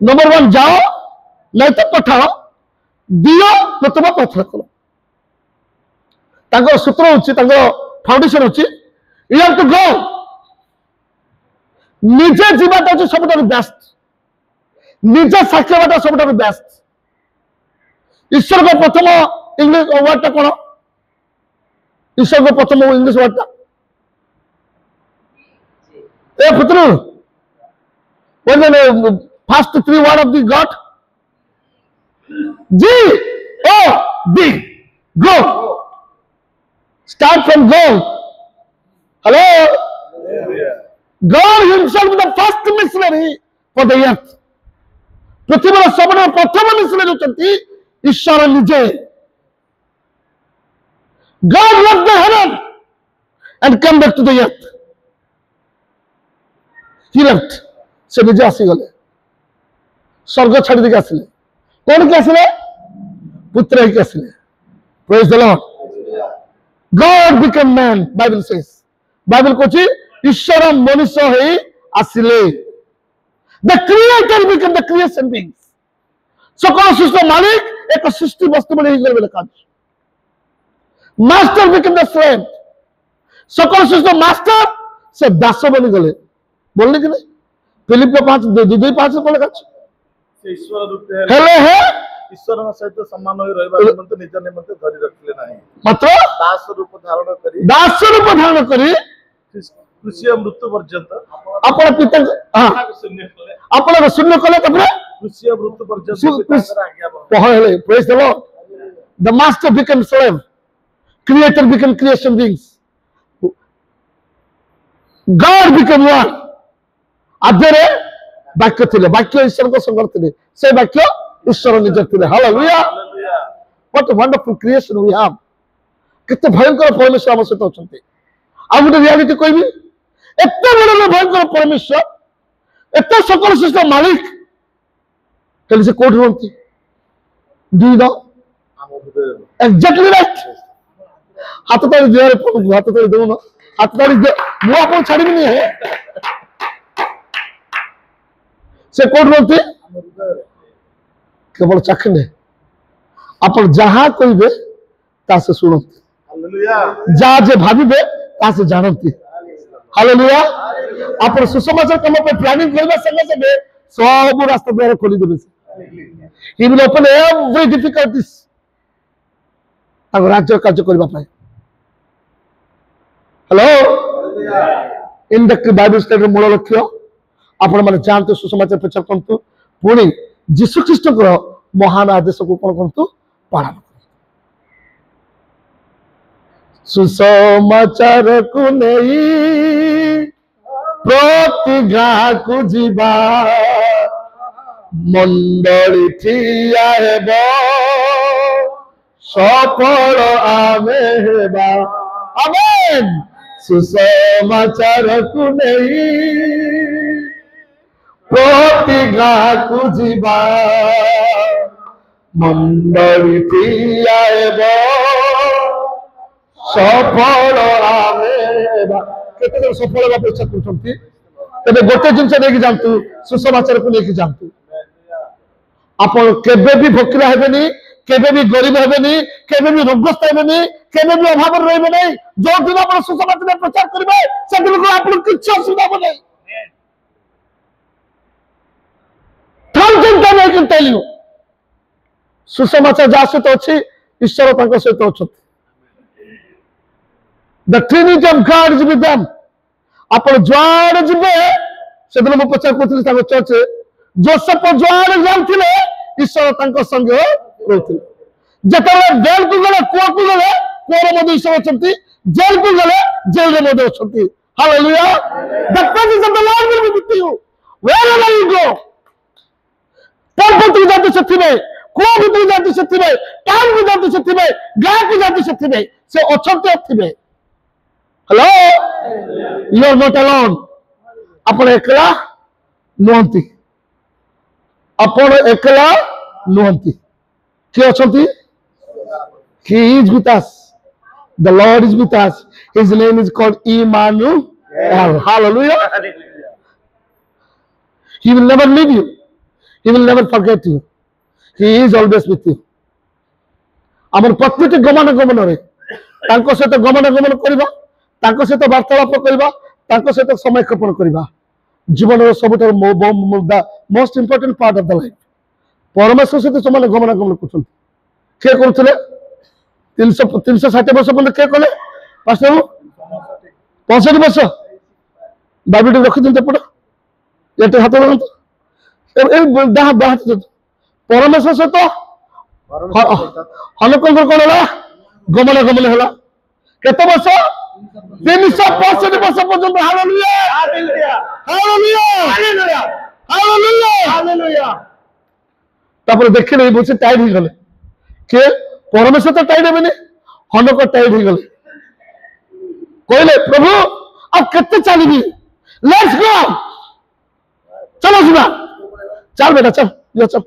नंबर 1 जाओ नहीं तो पठाओ दियो नतुबा प्रार्थना करो तांको सूत्र होची तांको फाउंडेशन होची यू हैव टू गो निजे जीवाटा होची सबटा बेस्ट निजे साक्षरता सबटा बेस्ट ईश्वर को प्रथम इंग्लिश वर्डटा कोन ईश्वर को प्रथम इंग्लिश वर्डटा ए पुत्र what is the first 3 word of the God G-O-D go start from go hello God himself is the first missionary for the earth पृथ्वी सबन प्रथम मिशनरी होती ईश्वर निजे God left the heaven and come back to the earth he left से निजे आसीगले स्वर्ग छाड़ी देके आसिले कौन के आसिले पुत्र ही के आसिले praise the Lord God became man Bible says Bible कोची ईश्वर मनुष्य ही आसिले the creator became the creation beings सकल सृष्टि मालिक एक सृष्टि वस्तु बने ही गले काज master became the slave सकल सृष्टि मास्टर से दास बने गले बोलने के नहीं फिलिप 5:2-5 कोले काज से ईश्वर रूप हेलो है ईश्वर सहित समान होई रहबा निमंत निज निमंत धरि रखले नाही मात्र दास रूप धारण करी कृषि मृत्यु पर्यंत अपन पिता हां शून्य कले अपन शून्य कले तबरे कृषि मृत्यु पर्यंत पिताकर आज्ञा पहले praise the Lord the master become slave creator become creation beings God become one आदरे वाक्य थिले वाक्य ईश्वर को संग थिले से वाक्य ईश्वर निज थिले hallelujah what a wonderful creation we have कितने भयंकर परमेश्वर हम सहित अछंती आ गुटे रियलिटी कहबी एते बड़ भयंकर परमेश्वर एते सकल सृष्टि मालिक कल से कोठ रहती do you know exactly right हाथ ताली दे रे प्रभु हाथ ताली दो ना हाथ ताली दे मु आपन छाड़ी नहीं है से कोठ रहती केवल चाखने आप जहां कहबे ता से सुनती हालेलुया जा जे भाबिबे ता से जानती हालेलुया आप सुसमाचार कम पे प्लानिंग करबा संगे संगे सब रास्ता द्वार खोली देबे he will open every difficulties राज्य कार्य करबा पाए हेलो इंडक्टिव बाइबल स्टडी मूल लक्ष्य आपण माने जानते सुसमाचार प्रचार करंतु पुणी जीशु ख्रीष्ट को महान आदेश को कोन करंतु पालन सुसमाचार को नहीं प्रति गाँ को जीवा मंडली ठिया हेबा सफल आमे हेबा आमेन सुसमाचार को नहीं प्रति गाँ को जीवा मंडली ठिया हेबा सफल आमे हेबा केते जन सफल हेबा अपेक्षा करछंती तबे गोटे जिंस लेके जानतु सुसमाचार को लेके जानतु आपण केबे भी भोकिला हेबेनी केबे भी गरीब हेबेनी केबे भी रोगग्रस्त हेबेनी केबे भी अभाव रहबे नै जो दिन आपण सुसमाचार प्रचार करबे से दिन को आपण किछ असुविधा हो नै thousand time I can tell you सुसमाचार जा सहित अछि ईश्वर तांको सहित अछि The Trinity of God is with them. आपण जुआड़ जिबे से दिन मो पचार कोथि ताको चर्च जोसेफ जुआड़ जानथिले ईश्वर तांको संग रहथिले जतले जेल को गले को मध्ये ईश्वर अछंती जेल को गले जेल रे मध्ये अछंती Hallelujah. The presence of the Lord will be with you wherever you go. पर्वत जाते ସେଥିରେ କୁଅ ଭିତରୁ ଯାଆନ୍ତି ସେଥିରେ ଟାଉନକୁ ଯାଆନ୍ତି ସେଥିରେ ଗାଁକୁ ଯାଆନ୍ତି ସେଥିରେ ସେ ଅଛନ୍ତି ଥିବେ। Hello, you are not alone. ଆପଣ ଏକଲା ନୁହନ୍ତି, ଆପଣ ଏକଲା ନୁହନ୍ତି। କିଏ ଅଛନ୍ତି? He is with us. The Lord is with us. His name is called Emmanuel. Hallelujah. He will never leave you. He will never forget you. He is always with you. ଆମର ପ୍ରତିଟି ଗମନାଗମନରେ ତାଙ୍କ ସହିତ ଗମନାଗମନ କରିବା, ତାଙ୍କ ସହିତ ବାର୍ତ୍ତାଳାପ କରିବା, ତାଙ୍କ ସହିତ ସମୟ କ୍ଷେପଣ କରିବା ଜୀବନର ସବୁଠାରୁ most important part of the life. ପରମେଶ୍ୱର ସହିତ ସେମାନେ ଗମନାଗମନ କରୁଛନ୍ତି। କିଏ କରୁଥିଲେ? 360 ବର୍ଷ ପର୍ଯ୍ୟନ୍ତ କିଏ କଲେ? ପାଷ୍ଟର 65 ବର୍ଷ। ବାଇବେଲ ରଖିଛନ୍ତି ଏପଟ ଏଠି ହାତ ଧରନ୍ତୁ। ପରମେଶ୍ୱର ସହିତ ହନକଙ୍କର କଣ ହେଲା? ଗମନାଗମନ ହେଲା। କେତେ ବର୍ଷ? 365 ବର୍ଷ ପର୍ଯ୍ୟନ୍ତ। Hallelujah, hallelujah, hallelujah. ତାପରେ ଦେଖିଲେ ବସି ଟାଇଟ୍ ହେଇଗଲେ। କିଏ? ପରମେଶ୍ୱର ତ ଟାଇଟ୍ ହେବେନି, ହନକ ଟାଇଟ୍ ହେଇଗଲେ। କହିଲେ ପ୍ରଭୁ ଆଉ କେତେ ଚାଲିବି? ଲେଟ୍ସ ଗୋ, ଚलो ଯିବା। ଚାଲ ବେଟା ଚଲ, ଚଲ।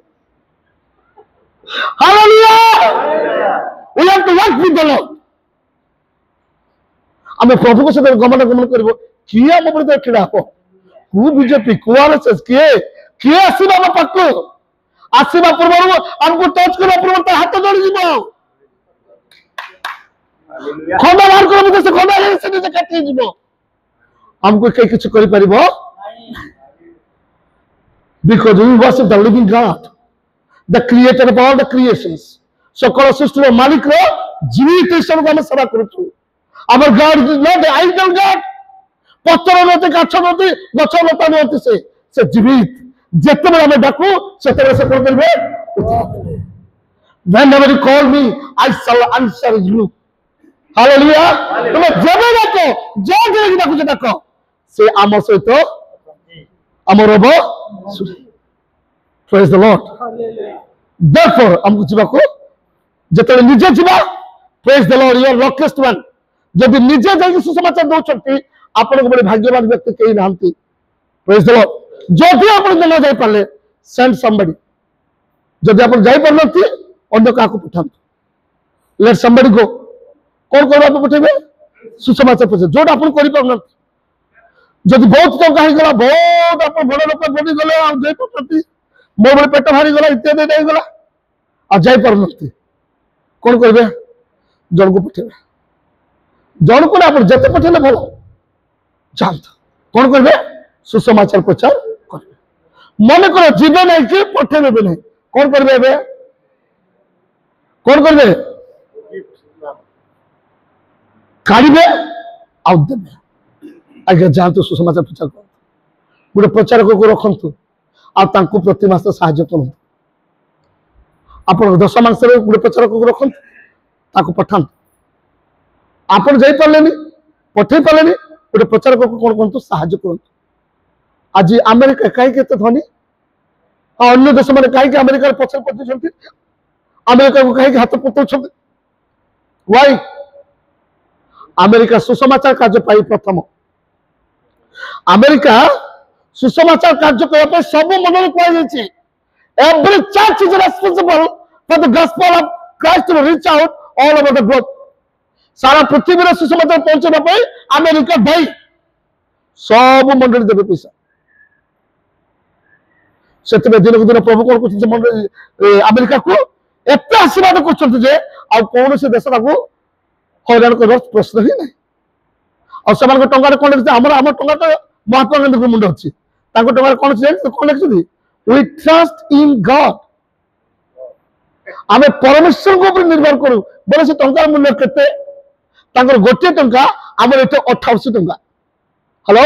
Hallelujah. We have to work with the Lord. ଆମେ ପ୍ରଭୁଙ୍କ ସହିତ ଗମନାଗମନ କରିବ। କିଏ ଆମ ବିରୁଦ୍ଧରେ ଛିଡ଼ା ହବ? କୁ ବିଜେପି, କୁ ଆରଏସଏସ୍, କିଏ ଆସିବ ଆମ ପାଖକୁ? ଆସିବା ପୂର୍ବରୁ ଆମକୁ ଟଚ୍ କରିବା ପୂର୍ବରୁ ତା ହାତ ଧରିଯିବ। ଖଣ୍ଡା ବାହାର କରିବା ଭିତରେ ସେ ଖଣ୍ଡା ସେଠି କାଟି ହେଇଯିବ। ଆମକୁ କେହି କିଛି କରିପାରିବ? Because we worship the living God, the creator of all the creations. সকল সৃষ্টির মালিকর জীবিত ঈশ্বরকে ଆମେ ସେବା କରୁଛୁ। Our God is not the idol God. ପତ୍ର ନୁହନ୍ତି, କାଠ ନୁହନ୍ତି, ଗଛ ଲତା ନୁହନ୍ତି, ସେ ଜୀବିତ। ଯେତେବେଳେ ଆମେ ଡାକୁ ସେତେବେଳେ ସେ କଣ କରିବେ? Whenever you call me, I shall answer you. Hallelujah. ତୁମେ ଯେବେ ଡାକ, ଯୋଉଠି ଡାକୁଛ ଡାକ, ସେ ଆମ ସହିତ ଆମର ହବ। Praise the Lord. Therefore ଆମକୁ ଯିବାକୁ ଯେତେବେଳେ ନିଜେ ଯିବା, praise the Lord, you are luckiest one. ଯଦି ନିଜେ ଯାଇକି ସୁସମାଚାର ଦଉଛନ୍ତି, ଆପଣଙ୍କ ଭଳି ଭାଗ୍ୟବାନ ବ୍ୟକ୍ତି କେହି ନାହାନ୍ତି। Praise the Lord. ଯଦି ଆପଣ ନ ଯାଇପାରିଲେ, send somebody. ଯଦି ଆପଣ ଯାଇପାରୁନାହାନ୍ତି, ଅନ୍ୟ କାହାକୁ ପଠାନ୍ତୁ। Let somebody go. କଣ କରିବାକୁ ପଠେଇବେ? ସୁସମାଚାର ପଠେଇବେ, ଯୋଉଟା ଆପଣ କରିପାରୁନାହାନ୍ତି। ଯଦି ବହୁତ ଟଙ୍କା ହେଇଗଲା, ବହୁତ ଆପଣ ବଡ଼ ଲୋକ ବନିଗଲେ, ଆଉ ଯାଇପାରୁନାହାନ୍ତି, ମୋ ଭଳି ପେଟ ବାହାରିଗଲା, ଇତ୍ୟାଦି ହେଇଗଲା, ଆଉ ଯାଇପାରୁନାହାନ୍ତି, କଣ କରିବେ? ଜଣକୁ ପଠେଇବେ। ଜଣକୁ ନା, ଆପଣ ଯେତେ ପଠେଇଲେ ଭଲ, ଯାଆନ୍ତୁ। କଣ କରିବେ? ସୁସମାଚାର ପ୍ରଚାର କରିବେ। ମନେକର ଯିବେ ନାହିଁ କି ପଠେଇବେ ବି ନାହିଁ, କଣ କରିବେ? ଏବେ କଣ କରିବେ? କାଢିବେ ଆଉ ଦେବେ। ଆଜ୍ଞା ଯାଆନ୍ତୁ, ସୁସମାଚାର ପ୍ରଚାର କରନ୍ତୁ। ଗୋଟେ ପ୍ରଚାରକକୁ ରଖନ୍ତୁ ଆଉ ତାଙ୍କୁ ପ୍ରତି ମାସ ସାହାଯ୍ୟ କରନ୍ତୁ। ଆପଣ 10 ମାସରେ ଗୋଟେ ପ୍ରଚାରକକୁ ରଖନ୍ତୁ, ତାକୁ ପଠାନ୍ତୁ। ଆପଣ ଯାଇପାରିଲେନି, ପଠେଇ ପାରିଲେନି, ଗୋଟେ ପ୍ରଚାରକକୁ କଣ କରନ୍ତୁ? ସାହାଯ୍ୟ କରନ୍ତୁ। ଆଜି ଆମେରିକା କାହିଁକି ଏତେ ଧନୀ? ଅନ୍ୟ ଦେଶମାନେ କାହିଁକି ଆମେରିକାର ପଛରେ ପଛୁଛନ୍ତି? ଆମେରିକାକୁ କାହିଁକି ହାତ ପତାଉଛନ୍ତି? Why? ଆମେରିକା ସୁସମାଚାର କାର୍ଯ୍ୟ ପାଇଁ ପ୍ରଥମ। ଆମେରିକା ସୁସମାଚାର କାର୍ଯ୍ୟ କରିବା ପାଇଁ ସବୁ ମନରେ କୁହାଯାଇଛି। Every church is responsible for the gospel of Christ to reach out all over the globe. ସାରା ପୃଥିବୀରେ ସୁସମାଚାର ପହଞ୍ଚିବା ପାଇଁ ଆମେରିକା ଦାୟୀ। ସବୁ ମଣ୍ଡଳୀ ଦେବେ ପଇସା। ସେଥିପାଇଁ ଦିନକୁ ଦିନ ପ୍ରଭୁ କଣ କରୁଛନ୍ତି? ଆମେରିକାକୁ ଏତେ ଆଶୀର୍ବାଦ କରୁଛନ୍ତି ଯେ ଆଉ କୌଣସି ଦେଶ ତାକୁ ହଇରାଣ କରିବାର ପ୍ରଶ୍ନ ହିଁ ନାହିଁ। ଆଉ ସେମାନଙ୍କ ଟଙ୍କାରେ କଣ ଲେଖିଛି? ଆମର ଟଙ୍କା ତ ମହାତ୍ମା ଗାନ୍ଧୀଙ୍କ ମୁଣ୍ଡ ଅଛି, ତାଙ୍କ ଟଙ୍କାରେ କଣ ଲେଖିଛନ୍ତି? We trust in God. ଆମେ ପରମେଶ୍ୱରଙ୍କ ଉପରେ ନିର୍ଭର କରୁ। ବୋଲେ ସେ ଟଙ୍କାର ମୂଲ୍ୟ କେତେ? ତାଙ୍କର ଗୋଟିଏ ଟଙ୍କା, ଆମର ଏଠି 88 ଟଙ୍କା। ହ୍ୟାଲୋ,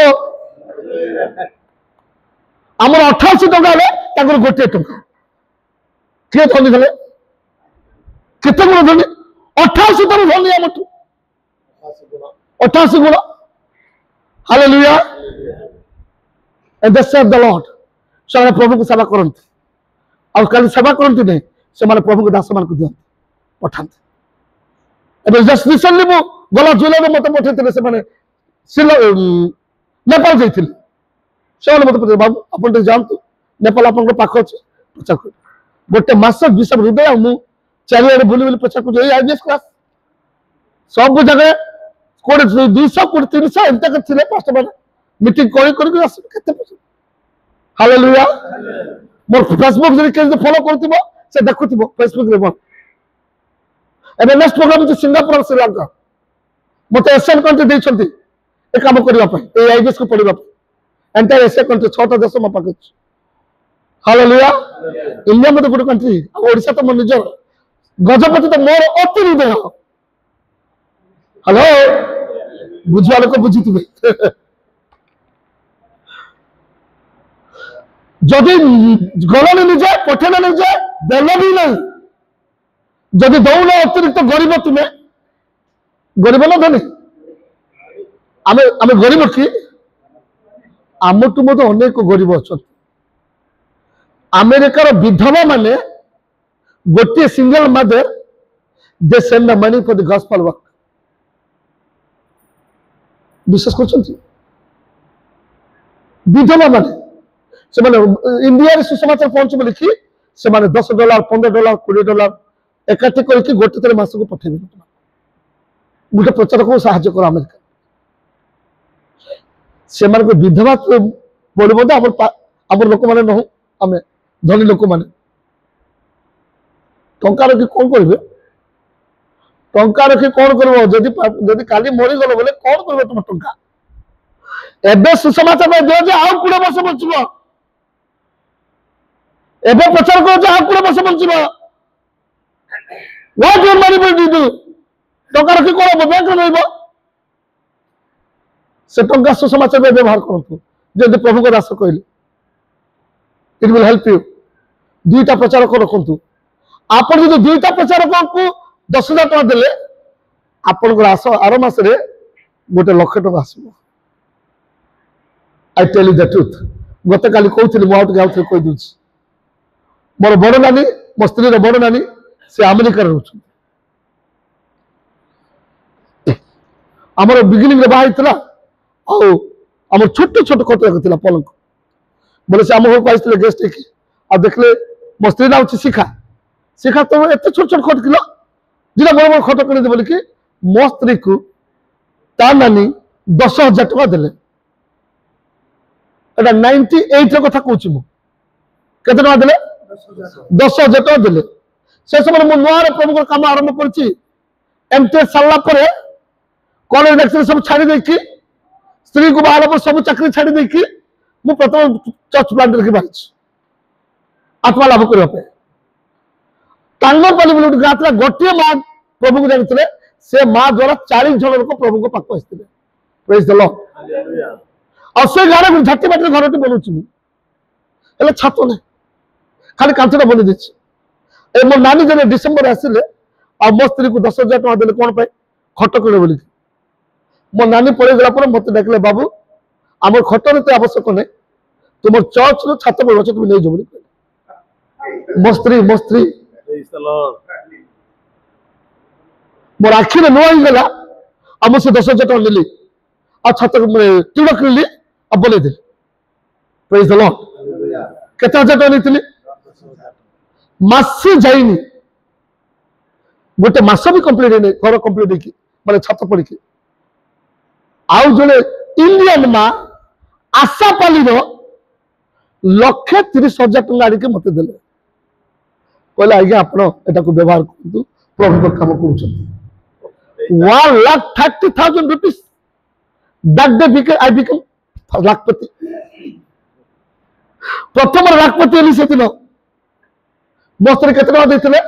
ଆମର 88 ଟଙ୍କା ହେଲେ ତାଙ୍କର ଗୋଟିଏ ଟଙ୍କା। କିଏ ଧନୀ ହେଲେ? କେତେ ଗୁଣ ଧନୀ? 88 ଥର ଧନୀ ଆମଠୁ, 88 ଗୁଣ। Hallelujah and they serve the Lord से प्रभु को सेवा करते और खाली सेवा करते नहीं से प्रभु को दास मान को दिखते पठाते जस्ट रिसेंटली मु गला जुलाई मत पठे से नेपाल जाइए से मत पठे बाबू आप जातु नेपाल आप पाख अच्छे प्रचार कर गोटे मस विषय हृदय मु चारिड़े बुली बुली प्रचार कर आईबीएस क्लास सब जगह कोड़े 200 कोड़े 300 एमता थे पास्ट मैंने मीटिंग कर हालेलुया मोर फेसबुक जब फॉलो करथिबो से देखुथिबो फेसबुक रे मोर एबे नेक्स्ट प्रोग्राम जे सिंगापुर और श्रीलंका मते एशियन कंट्री देइ छथि ए काम करबा पई ए आईबीएस को पढिबा पई एंटायर एशिया कंट्री 6टा देश म पाके हालेलुया इंडिया मते गुड कंट्री ओडिसा तो मोर निजर गजपति तो मोर अति हृदय हेलो बुझवा लोक बुझिथिबे जदि गलनी निजे पठेना निजे देल भी नहीं जदि दौन अतिरिक्त गरीब तुम्हें गरीब ना धनी आम गरीब कि आम टू मत अनेक गरीब अच्छा अमेरिकार विधवा माने गोटे single mother they send the money for the gospel work विश्वास कर विधवा माने से इंडिया रे सुसमाचार पहुंच बोलिकी से $10 $15 $20 एकाठी करके गोटे थर मास को पठे गोटे प्रचारक को साहाଯ୍य कर अमेरिका से विधवा पड़ो तो आम लोक मैंने नहु आम धनी लोक मैंने टंका रखी कौन करेंगे टंका रखी कौन कर काली मरीगल बोले कौन कर तुम टंका एबे सुसमाचार दियो जे आउ 20 वर्ष बचब एबे प्रचार कर आउ 20 वर्ष बचब what your money will do टंका रखी कौन बैंक रही से टंका सुसमाचार व्यवहार करतु जब प्रभु को दास कहले इट विल हेल्प यू दुईटा प्रचारक रखु आप जो दुईटा प्रचारक को 10,000 टका देले आपन आस आर मास गोटे लक्ष टका आसो I tell you the truth गत काली कहती मुझे आउे कहीदे मोर बड़ नानी मो स्त्री बड़ नानी से अमेरिका रोच आमर बिगिनिंग बाहर आम छोट छोट खट रखा पलंक बोले से आम घर को आसते गेस्ट आ देखले मो स्त्री ना हूँ शिखा शिखा तो एत छोट छोट खट किलो दिला बड़ बड़ खट किने बोल कि मो स्त्री को ता नानी 10,000 टका देले 98 कथा कहूँ मुझे टका देले 10,000 टका देले से समय मो नुआ प्रभु काम आरंभ कर सारा कॉलेज लेक्चर सब छाड़ी देखी स्त्री को बाहर पर सब चाकरी छाड़ी देखी मु प्रथम चर्च प्लांट रखी बाहर आत्मा लाभ करने टांगरपाली बोले गाँव गोटे माँ प्रभु को जानते से माँ द्वारा 40 जन लोग प्रभु को पाक आसते प्रेज द लॉर्ड और से गाँव झाटी बाटी घर बनाऊँ छात ना खाली कांचटा बनी देती मो नानी जन डिसेम्बर आसिले आ मो स्त्री को 10,000 टका देले कौन पाई खट किणे बोली मो नानी पड़े गला मत डाकिले बाबू आम खटर तो आवश्यक नहीं तुम चर्च रो छात पर तुम नहीं जाओ मो स्त्री मोर आखि में नुआ गला आ मुझे 10,000 टका नेली आ छात टीड़ किणली आ बोले दे प्रेज द लॉर्ड केते हजार टका नहीं मासे जाइनी गोटे मास भी कंप्लीट नहीं घर कंप्लीट माने छात पड़ी आउ जड़े इंडियन माँ आशापाली $130,000 टका आनिक मत देले कहले आज्ञा आप व्यवहार करूँ प्रभु काम कर ₹1,30,000 दैट डे आई बिकम लाखपति प्रथम लाखपति हेली से दिन मो स्त्री केते टका देथिले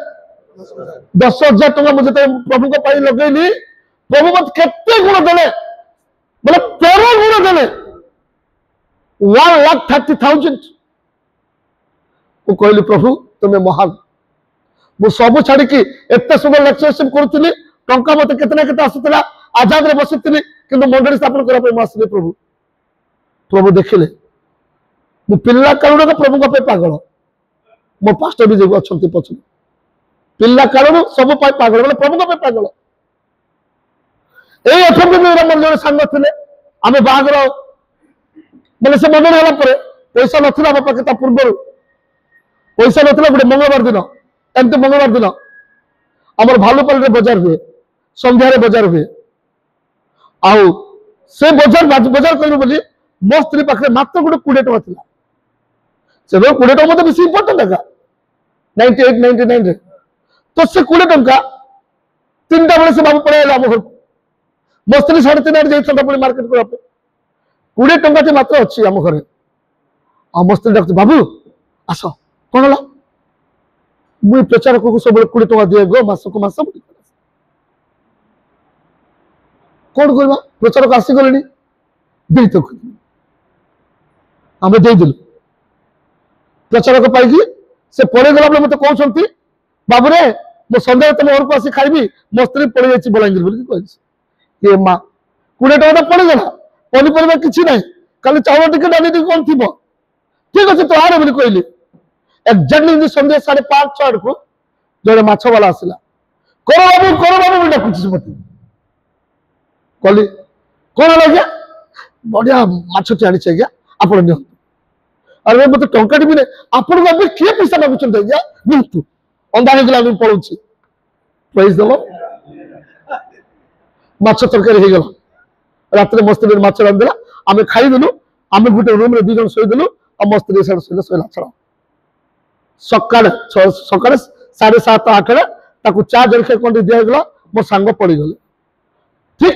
10,000 टका मुझे प्रभु को पाई लगेली प्रभु मत केते गुण देले बोले 13 गुण देले 1,30,000 कहली प्रभु तुम्हें महान मु सब छाड़ी एत सुंदर लेक्चरशिप करूली टंका मत केतना केते आसुला आजाद रे बसिली कि मंडली स्थापन करने आसली प्रभु प्रभु देखिले मु पिल्ला कारणु प्रभु का पागल मो पास्टर भी जो अच्छा पछले पिल्ला कारणु सब पागल बोले प्रभु का पागल ए एफएम मन जो सांग थे आम बाहर बोले से मन है पैसा नाला मो पाखे पूर्व पैसा नाला गोटे मंगलवार दिन एमती मंगलवार दिन आम भालुपाल बजार हुए संध्यारे बजार हुए आउ से बजार बजार कर मो स्त्री पाखे मात्र गोटे 20 टका था से 20 टका मतलब बेस इंपोर्टाट एका 98 99 तो से 20 टका 3टा बेले से बाबू पड़े आम घर मो स्त्री 3:30 जाता पुणी मार्केट करने 20 टका मात्र अच्छी आम घर मो स्त्री डाक बाबू आस कौन है मुझे प्रचारक को सब 20 टका दिए गो मासक मास कौन करवा प्रचारक आसीगले दे तो आम देदेलु प्रचारक पाई से पड़े गला मत कहते बाबू रे मो सन्ध्या तुम घर को आसी खाइबी मो स्त्री पड़ जाए बलांगीर ये माँ 20 टका तो पड़ेगा पनीपरिया किसी ना खाली चाउल टिके डाली टी कौन थी ठीक अच्छे तो आरे कहली एक्जाक्टली सन्ध्या 5:30 6 को जड़े माछ वाला आसला कर बाबू डाकुची मत कहली कौन है आज्ञा बढ़िया माछटी आनी आज्ञा आप अरे मत टाँचा भी नहीं आपन को किए पैसा मागुं आज्ञा निहतु अंधा हो पड़ू प्राइज दल माछ तरकारी हो गला रात में मस्ती माछ रांधिला आम खाईदेलु आम गोटे रूम 2 जन शोदेलु और मस्ती शोला छड़ा सका 7:30 8 चा जलखिया कौन दिगला मो सांग पड़गले ठीक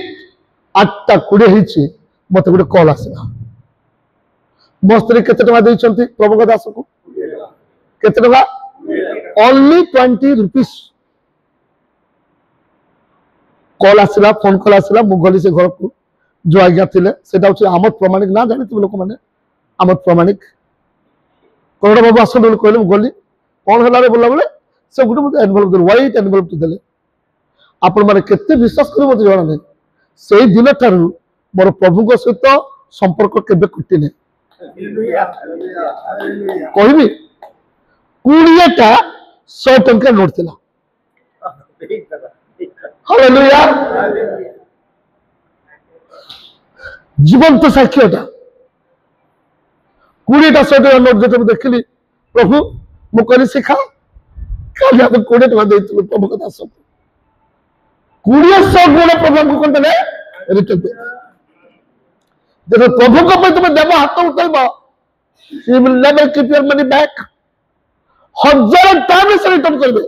8:20 मत गोटे कल आसला मो स्त्री केते टका देइछंती प्रभु दास को केते टका ओनली 20 रुपीस कल आसला फोन कल आसला मु गली से घर को जो आज्ञा थिले सेटा होची आमद प्रमाणिक ना जानिथिबे लोक माने आमद प्रमाणिक कोड़ा बाबू आसन बोल कहले गली कौन हला रे बोला बोले से गुटे मते एनवेलप दे व्हाइट एनवेलप देले आपण माने केते विश्वास करिवो मते जाना नै सेही दिन ठारू मोर प्रभु को सहित संपर्क केबे कटिने कहबी 20टा 100 टंका नोट थिला हालेलुया जीवंत साक्ष्यटा 20टा 100 टका नोट जब देखली प्रभु मु कहली शिखा काली आप 20 टका देइतु प्रभु कथा सब 20 गुण प्रभु को कहते रिटर्न दे देखो प्रभु को पे तुम्हें देव हाथ उठेब he will never keep your money back 1000 time से रिटर्न कर दे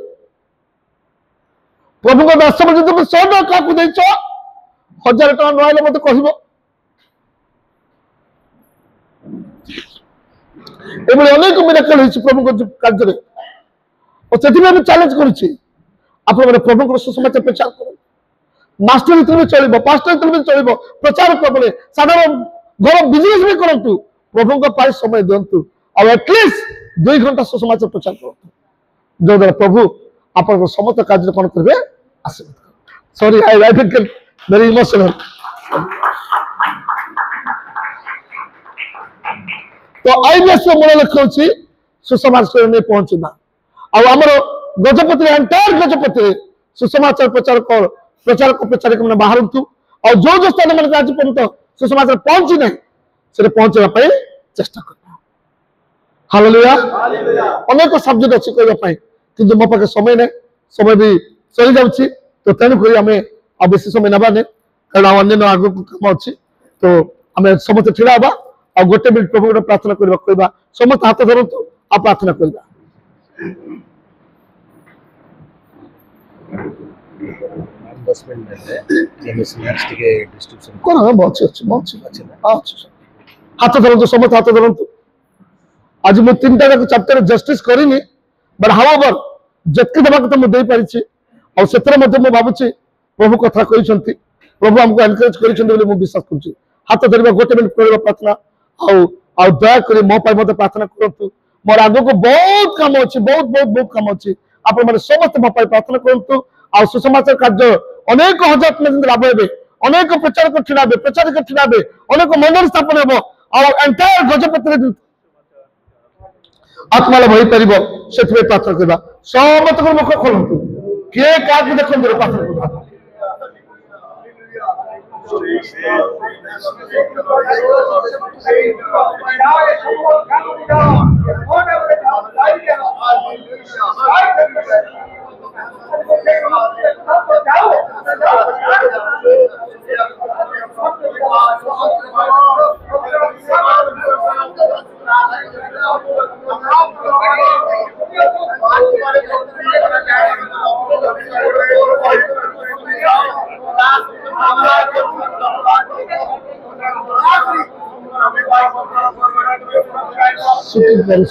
प्रभु को दास में तुम 100 टका को देछ 1000 टका न आइले मते कहबो एबले अनेक मिराकल होइछ प्रभु को कार्य रे और सेति में चैलेंज करूची आप माने प्रभु को सुसमाचार प्रचार करो मास्टर इतने चलो पास्टर इतने चलो प्रचार कर साधारण घर बिजनेस भी करूँ प्रभु का समय दिंतु और एटलिस्ट 2 घंटा सुसमाचार प्रचार करूँ जो द्वारा प्रभु आप समस्त कार्य कौन करेंगे आशीर्वाद sorry I think very emotional तो आईबीएस मूल लक्ष्य हूँ सुसमाचार नहीं पहुंचना और आमर गजपति एंटायर गजपति सुसमाचार प्रचार कर प्रचारक मैंने बाहरतु और जो स्थान में आज पर्यटन सुसमाचार पहुंची ना से पहुंचा चेष्टा करना हालेलुया अनेक सब्जेक्ट अच्छी कहवाई कि मो पाखे समय ना समय भी चली जाऊँगी तो तेणुक आम आ बेस समय नवा नहीं कारण अन्य आग कम अच्छी तो आम समस्त ठिया हाँ और गोटे मिनट प्रभु प्रार्थना करवा कहवा समस्त हाथ धरतु आ प्रार्थना करवा 10 मिनट कौन अच्छी हाथ धरतु समस्त हाथ धरतु आज मुझे 3टा चैप्टर जस्टिस करनी बट हाउएवर जत्की देवा कथा मुझे पारी और से भावुँ प्रभु कथा कहते प्रभु आमको एनकरेज कर विश्वास कर हाथ धरवा गोटे मिनट कर प्रार्थना आउ दयाकोरी मो मत प्रार्थना करूँ मोर आग को बहुत कम अच्छी बहुत बहुत बहुत कम अच्छी आप समस्त मो प्रार्थना करूँ आ सुसमाचार कार्य अनेक हजार लाभ हे अनेक प्रचारक ठिया प्रचारिक ठिया अनेक मंदिर स्थापन हे ଆଉ ଏଣ୍ଟାୟାର ଗଜପତିରେ ଆତ୍ମା ଲାଭ ହେଇପାରିବ ସେଥିପାଇଁ ପ୍ରାର୍ଥନା କରିବା। ସମସ୍ତଙ୍କର ମୁଖ ଖୋଲନ୍ତୁ, କିଏ କାହାକୁ ଦେଖନ୍ତୁ ପ୍ରାର୍ଥନା କରିବା।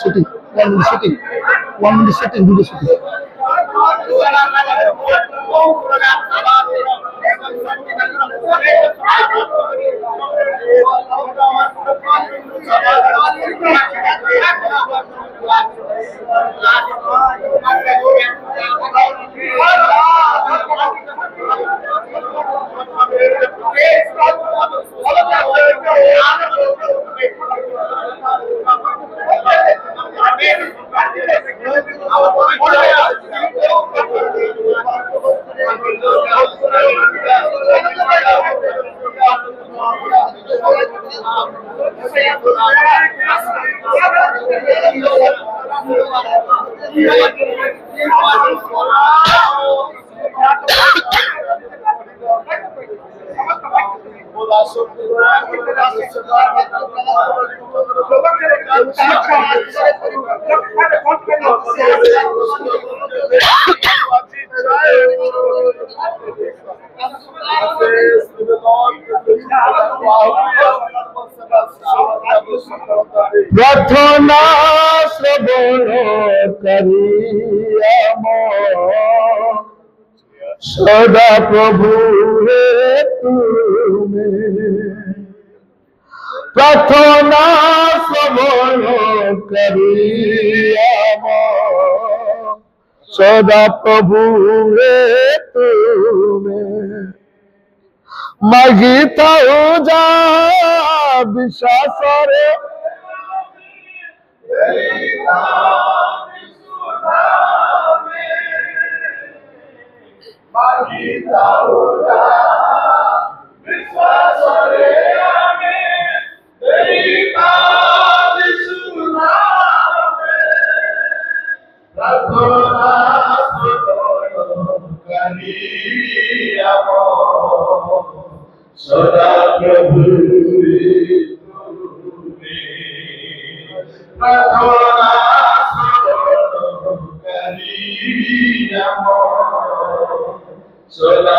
Shooting, 1 minute shooting, 1 minute shooting, video shooting. प्रार्थना श्रवण करियाम सदा प्रभु हे तुम्हें। प्रार्थना श्रवण करियाम सदा प्रभु हे तुम्हें। मागिता जा विश्वास रे सदा प्रभु सदा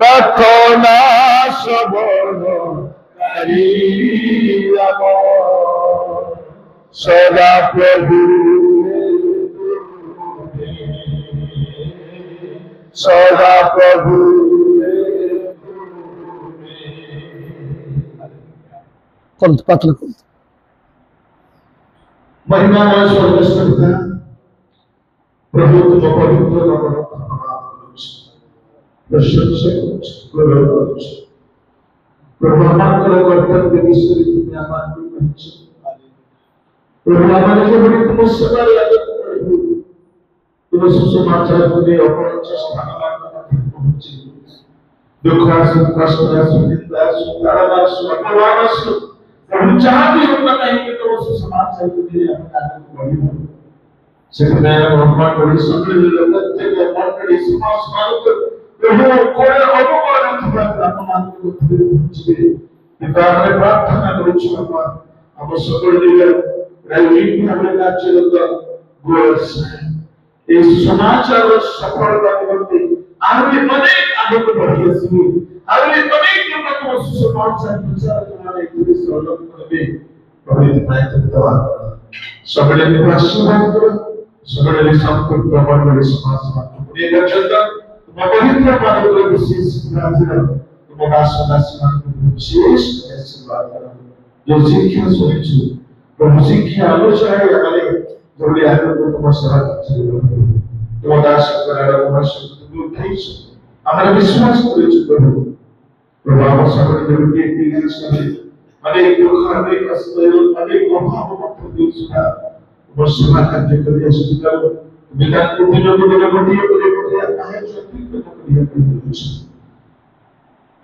प्रार्थना श्रवण करियाम सदा प्रभु सदा प्रभु प्रार्थना करूँ। महिमामय स्वर्गस्थ पिता प्रभु तुम पवित्र नामर धन्यवाद करुछि, प्रशंसा करुछि, गौरव करुछि। प्रभु आमर कर्तव्य विषय तुम आमको कहिछ। प्रभु आमर जेबडी तुम सेवा लागत प्रभु तुम सुसमाचार तुम्हें अपने चेष्टा पहुंची दुख आसु कष्ट आसु निंदा आसु ताड़ना आसु अपमान आसु प्रभु चाहते हो ना कहीं कि तुम सुसमाचार तुम्हें अपने आगे बढ़ी हो सेकंड ब्रह्मा कोड़ी सगळे लगते के मंडळी समाज मार्ग प्रभु कोळे अनुमान तुला अपमान करते पहुंची पिताने प्रार्थना करू छुआ हम सगळे रैवी भावने राज्य का गोरस इस समाचार सफलता निमित्त आगे अनेक आगे बढ़ी असली आगे अनेक लोगों को समाचार प्रचार करने के लिए सहयोग करने पवित्र प्रयत्न दवा सगळे निवासियों को सगळे संपूर्ण प्रमाण में समाज में पुणे का चलता पवित्र मानव को विशेष प्रार्थना तुम्हारा सदाशिवा विशेष आशीर्वाद जो शिक्षा सुनिश्चित प्रभु शिक्षा अनुसार हमारे जोड़े आगे को तुम्हारा सहारा तुम्हारा आशीर्वाद तुम्हारा शब्द उठाइश हमारे विश्वास करे प्रभु प्रभु हम सगळे देवके की समय अनेक दुख अनेक कष्ट अनेक अभाव मत दिल सुना वर्षमा कार्य करिया सुविधा विधान को दिन घटिए आहे शक्ति को करिया करिया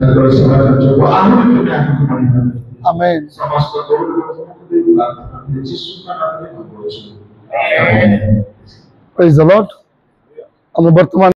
नगर समाज जो आहुति में आगे बढ़ी है आमेन समस्त गौरव प्रार्थना यीशु का नाम में हम बोलते हैं आमेन प्रेज द लॉर्ड हम वर्तमान